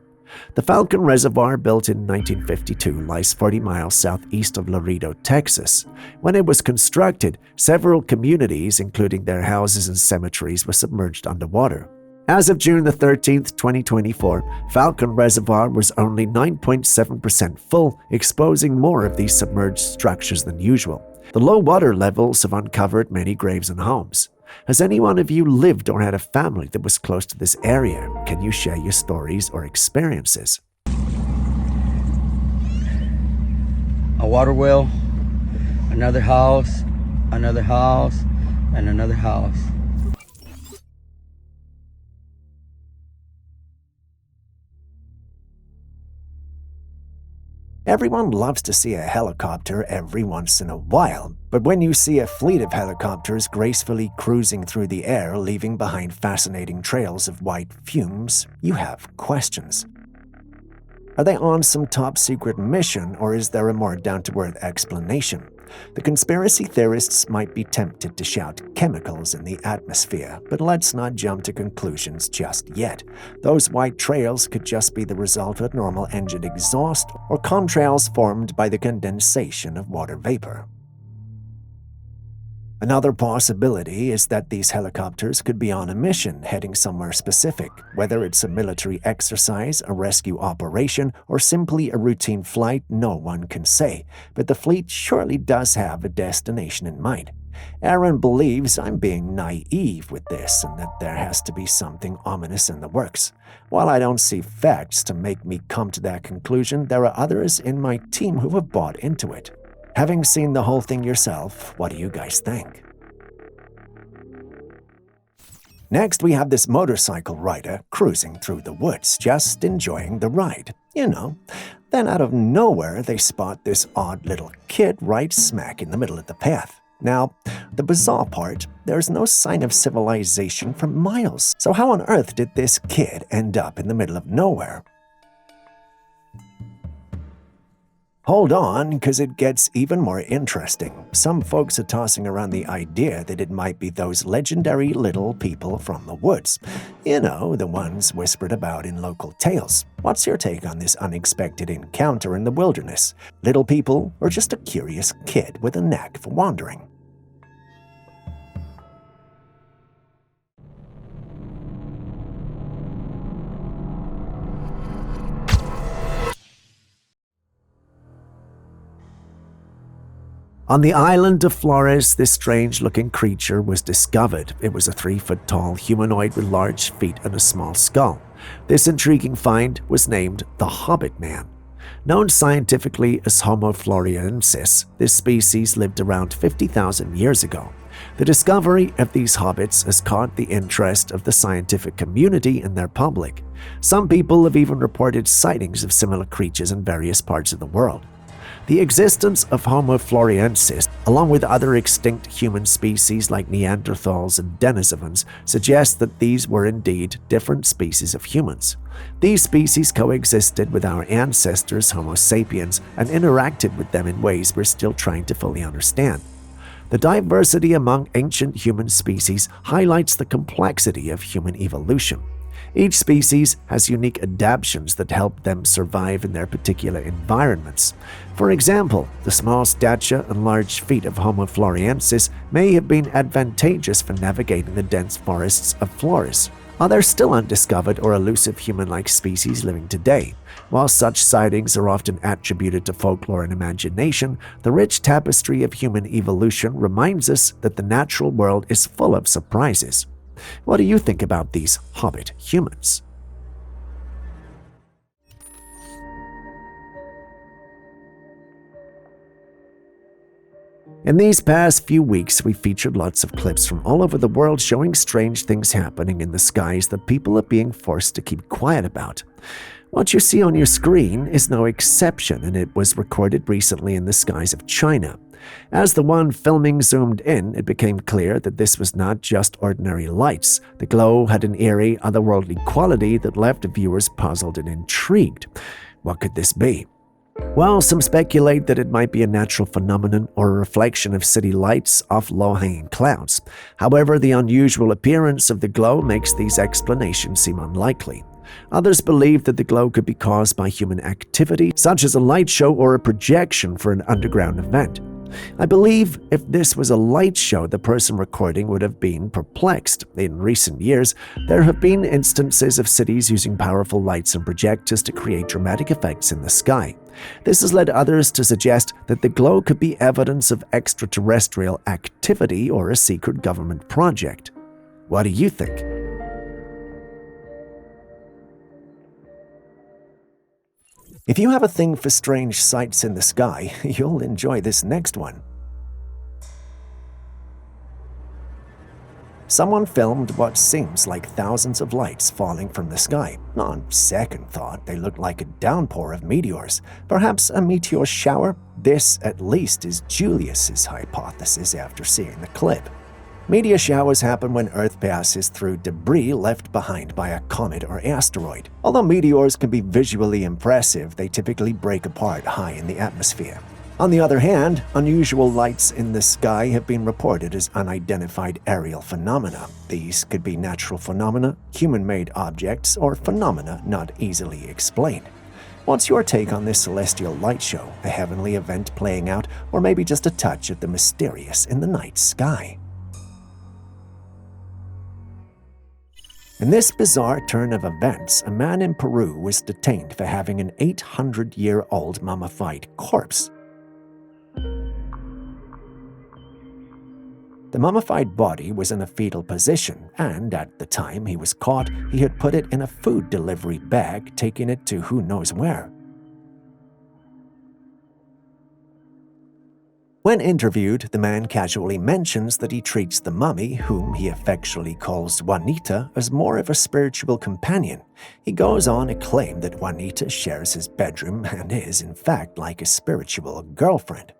The Falcon Reservoir, built in 1952, lies 40 miles southeast of Laredo, Texas. When it was constructed, several communities, including their houses and cemeteries, were submerged underwater. As of June 13, 2024, Falcon Reservoir was only 9.7% full, exposing more of these submerged structures than usual. The low water levels have uncovered many graves and homes. Has any one of you lived or had a family that was close to this area? Can you share your stories or experiences? A water well, another house, and another house. Everyone loves to see a helicopter every once in a while, but when you see a fleet of helicopters gracefully cruising through the air, leaving behind fascinating trails of white fumes, you have questions. Are they on some top-secret mission, or is there a more down-to-earth explanation? The conspiracy theorists might be tempted to shout chemicals in the atmosphere, but let's not jump to conclusions just yet. Those white trails could just be the result of normal engine exhaust or contrails formed by the condensation of water vapor. Another possibility is that these helicopters could be on a mission heading somewhere specific, whether it's a military exercise, a rescue operation, or simply a routine flight, no one can say, but the fleet surely does have a destination in mind. Aaron believes I'm being naive with this and that there has to be something ominous in the works. While I don't see facts to make me come to that conclusion, there are others in my team who have bought into it. Having seen the whole thing yourself, what do you guys think? Next, we have this motorcycle rider cruising through the woods, just enjoying the ride. You know. Then out of nowhere, they spot this odd little kid right smack in the middle of the path. Now, the bizarre part, there's no sign of civilization for miles. So how on earth did this kid end up in the middle of nowhere? Hold on, because it gets even more interesting. Some folks are tossing around the idea that it might be those legendary little people from the woods. You know, the ones whispered about in local tales. What's your take on this unexpected encounter in the wilderness? Little people, or just a curious kid with a knack for wandering? On the island of Flores, this strange-looking creature was discovered. It was a 3-foot-tall humanoid with large feet and a small skull. This intriguing find was named the Hobbit Man. Known scientifically as Homo floresiensis, this species lived around 50,000 years ago. The discovery of these hobbits has caught the interest of the scientific community and their public. Some people have even reported sightings of similar creatures in various parts of the world. The existence of Homo floresiensis, along with other extinct human species like Neanderthals and Denisovans, suggests that these were indeed different species of humans. These species coexisted with our ancestors Homo sapiens and interacted with them in ways we're still trying to fully understand. The diversity among ancient human species highlights the complexity of human evolution. Each species has unique adaptations that help them survive in their particular environments. For example, the small stature and large feet of Homo floresiensis may have been advantageous for navigating the dense forests of Flores. Others still undiscovered or elusive human-like species living today. While such sightings are often attributed to folklore and imagination, the rich tapestry of human evolution reminds us that the natural world is full of surprises. What do you think about these hobbit humans? In these past few weeks, we featured lots of clips from all over the world showing strange things happening in the skies that people are being forced to keep quiet about. What you see on your screen is no exception, and it was recorded recently in the skies of China. As the one filming zoomed in, it became clear that this was not just ordinary lights. The glow had an eerie, otherworldly quality that left viewers puzzled and intrigued. What could this be? Well, some speculate that it might be a natural phenomenon or a reflection of city lights off low-hanging clouds. However, the unusual appearance of the glow makes these explanations seem unlikely. Others believe that the glow could be caused by human activity, such as a light show or a projection for an underground event. I believe if this was a light show, the person recording would have been perplexed. In recent years, there have been instances of cities using powerful lights and projectors to create dramatic effects in the sky. This has led others to suggest that the glow could be evidence of extraterrestrial activity or a secret government project. What do you think? If you have a thing for strange sights in the sky, you'll enjoy this next one. Someone filmed what seems like thousands of lights falling from the sky. On second thought, they look like a downpour of meteors. Perhaps a meteor shower? This, at least, is Julius's hypothesis after seeing the clip. Meteor showers happen when Earth passes through debris left behind by a comet or asteroid. Although meteors can be visually impressive, they typically break apart high in the atmosphere. On the other hand, unusual lights in the sky have been reported as unidentified aerial phenomena. These could be natural phenomena, human-made objects, or phenomena not easily explained. What's your take on this celestial light show, a heavenly event playing out, or maybe just a touch of the mysterious in the night sky? In this bizarre turn of events, a man in Peru was detained for having an 800-year-old mummified corpse. The mummified body was in a fetal position, and at the time he was caught, he had put it in a food delivery bag, taking it to who knows where. When interviewed, the man casually mentions that he treats the mummy, whom he affectionately calls Juanita, as more of a spiritual companion. He goes on to claim that Juanita shares his bedroom and is, in fact, like a spiritual girlfriend.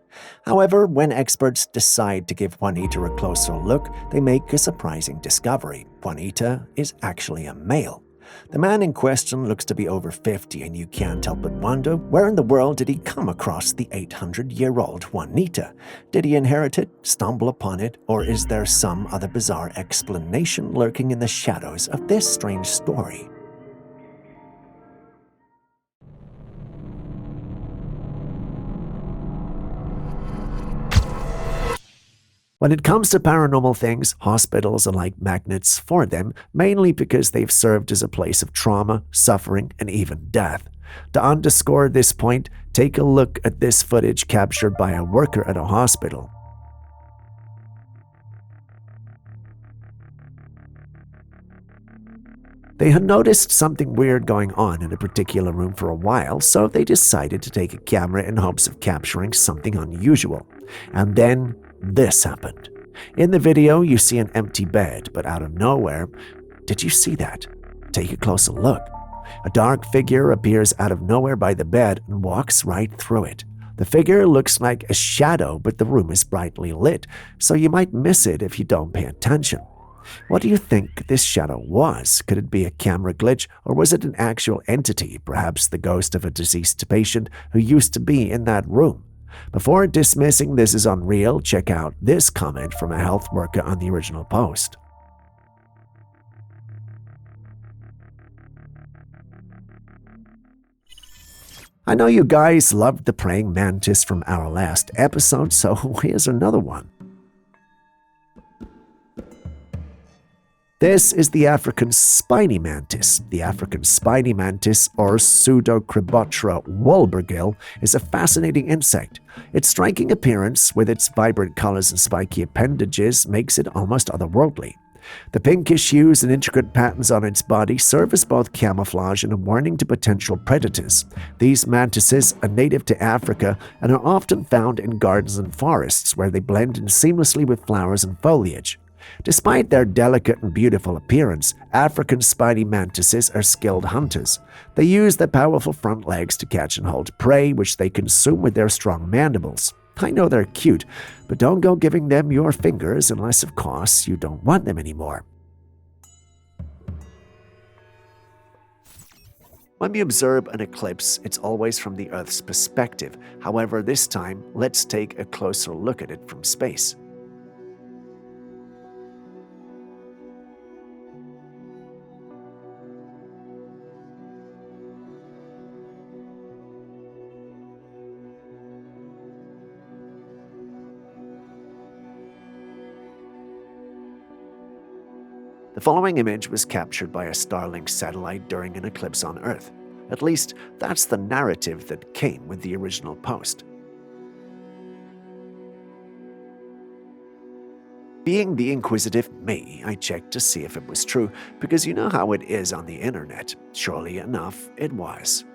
However, when experts decide to give Juanita a closer look, they make a surprising discovery. Juanita is actually a male. The man in question looks to be over 50, and you can't help but wonder, where in the world did he come across the 800-year-old Juanita? Did he inherit it, stumble upon it, or is there some other bizarre explanation lurking in the shadows of this strange story? When it comes to paranormal things, hospitals are like magnets for them, mainly because they've served as a place of trauma, suffering, and even death. To underscore this point, take a look at this footage captured by a worker at a hospital. They had noticed something weird going on in a particular room for a while, so they decided to take a camera in hopes of capturing something unusual. And then this happened. In the video, you see an empty bed, but out of nowhere, did you see that? Take a closer look. A dark figure appears out of nowhere by the bed and walks right through it. The figure looks like a shadow, but the room is brightly lit, so you might miss it if you don't pay attention. What do you think this shadow was? Could it be a camera glitch, or was it an actual entity, perhaps the ghost of a deceased patient who used to be in that room? Before dismissing this as unreal, check out this comment from a health worker on the original post. I know you guys loved the praying mantis from our last episode, so here's another one. This is the African spiny mantis. The African spiny mantis, or Pseudocribotra wolbergill, is a fascinating insect. Its striking appearance, with its vibrant colors and spiky appendages, makes it almost otherworldly. The pinkish hues and intricate patterns on its body serve as both camouflage and a warning to potential predators. These mantises are native to Africa and are often found in gardens and forests, where they blend in seamlessly with flowers and foliage. Despite their delicate and beautiful appearance, African spiny mantises are skilled hunters. They use their powerful front legs to catch and hold prey, which they consume with their strong mandibles. I know they're cute, but don't go giving them your fingers unless, of course, you don't want them anymore. When we observe an eclipse, it's always from the Earth's perspective. However, this time, let's take a closer look at it from space. The following image was captured by a Starlink satellite during an eclipse on Earth. At least, that's the narrative that came with the original post. Being the inquisitive me, I checked to see if it was true, because you know how it is on the internet. Surely enough, it was.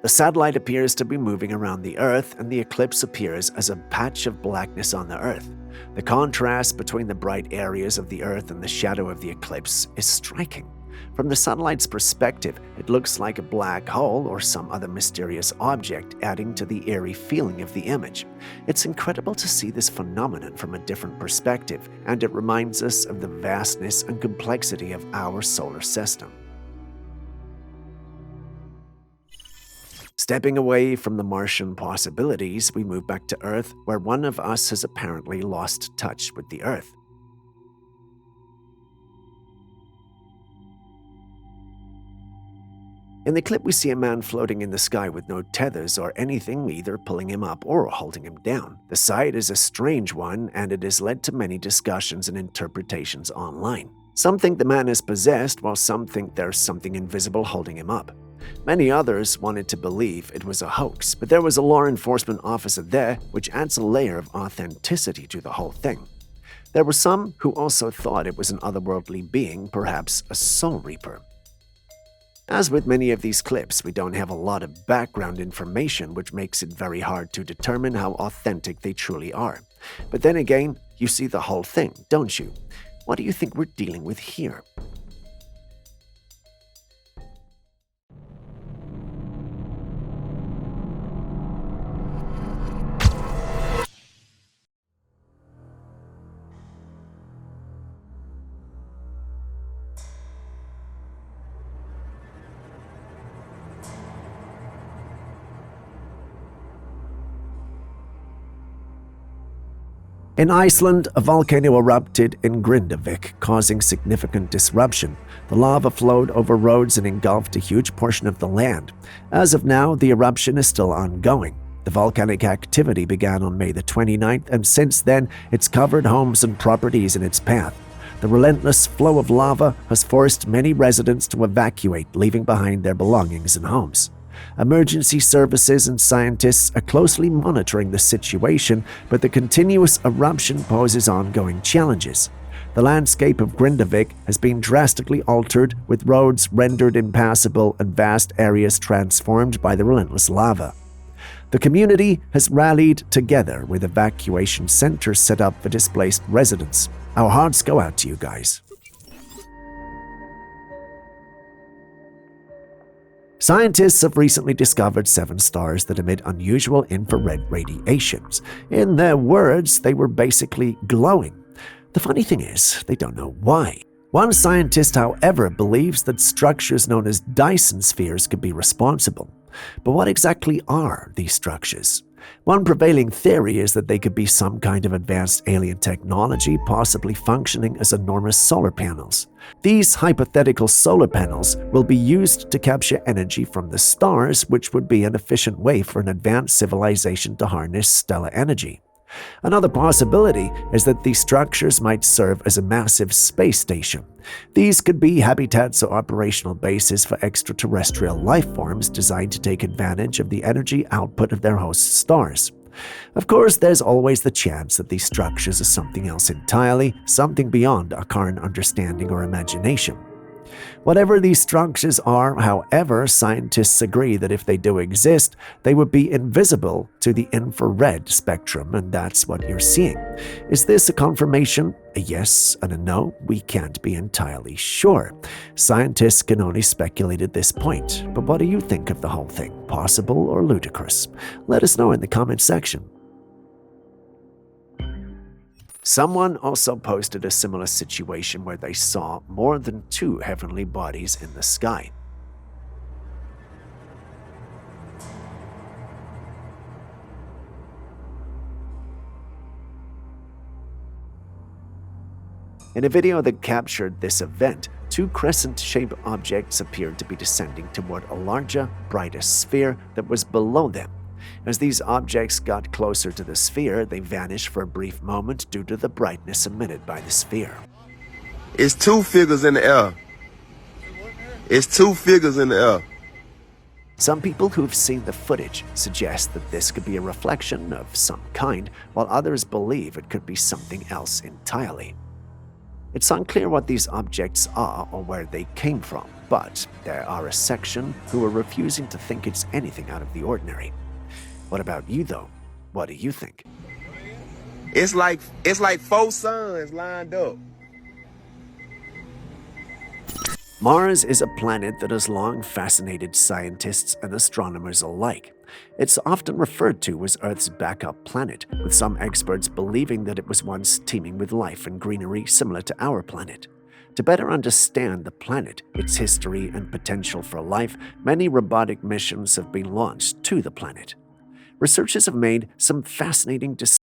The satellite appears to be moving around the Earth, and the eclipse appears as a patch of blackness on the Earth. The contrast between the bright areas of the Earth and the shadow of the eclipse is striking. From the satellite's perspective, it looks like a black hole or some other mysterious object, adding to the eerie feeling of the image. It's incredible to see this phenomenon from a different perspective, and it reminds us of the vastness and complexity of our solar system. Stepping away from the Martian possibilities, we move back to Earth, where one of us has apparently lost touch with the Earth. In the clip, we see a man floating in the sky with no tethers or anything either pulling him up or holding him down. The sight is a strange one, and it has led to many discussions and interpretations online. Some think the man is possessed, while some think there's something invisible holding him up. Many others wanted to believe it was a hoax, but there was a law enforcement officer there, which adds a layer of authenticity to the whole thing. There were some who also thought it was an otherworldly being, perhaps a soul reaper. As with many of these clips, we don't have a lot of background information, which makes it very hard to determine how authentic they truly are. But then again, you see the whole thing, don't you? What do you think we're dealing with here? In Iceland, a volcano erupted in Grindavik, causing significant disruption. The lava flowed over roads and engulfed a huge portion of the land. As of now, the eruption is still ongoing. The volcanic activity began on May the 29th, and since then, it's covered homes and properties in its path. The relentless flow of lava has forced many residents to evacuate, leaving behind their belongings and homes. Emergency services and scientists are closely monitoring the situation, but the continuous eruption poses ongoing challenges. The landscape of Grindavik has been drastically altered, with roads rendered impassable and vast areas transformed by the relentless lava. The community has rallied together, with evacuation centers set up for displaced residents. Our hearts go out to you guys. Scientists have recently discovered 7 stars that emit unusual infrared radiations. In their words, they were basically glowing. The funny thing is, they don't know why. One scientist, however, believes that structures known as Dyson spheres could be responsible. But what exactly are these structures? One prevailing theory is that they could be some kind of advanced alien technology, possibly functioning as enormous solar panels. These hypothetical solar panels will be used to capture energy from the stars, which would be an efficient way for an advanced civilization to harness stellar energy. Another possibility is that these structures might serve as a massive space station. These could be habitats or operational bases for extraterrestrial life forms designed to take advantage of the energy output of their host stars. Of course, there's always the chance that these structures are something else entirely, something beyond our current understanding or imagination. Whatever these structures are, however, scientists agree that if they do exist, they would be invisible to the infrared spectrum, and that's what you're seeing. Is this a confirmation? A yes and a no? We can't be entirely sure. Scientists can only speculate at this point. But what do you think of the whole thing? Possible or ludicrous? Let us know in the comment section. Someone also posted a similar situation where they saw more than 2 heavenly bodies in the sky. In a video that captured this event, 2 crescent-shaped objects appeared to be descending toward a larger, brighter sphere that was below them. As these objects got closer to the sphere, they vanished for a brief moment due to the brightness emitted by the sphere. It's 2 figures in the air. It's 2 figures in the air. Some people who've seen the footage suggest that this could be a reflection of some kind, while others believe it could be something else entirely. It's unclear what these objects are or where they came from. But there are a section who are refusing to think it's anything out of the ordinary. What about you, though? What do you think? It's like 4 suns lined up. Mars is a planet that has long fascinated scientists and astronomers alike. It's often referred to as Earth's backup planet, with some experts believing that it was once teeming with life and greenery similar to our planet. To better understand the planet, its history, and potential for life, many robotic missions have been launched to the planet. Researchers have made some fascinating discoveries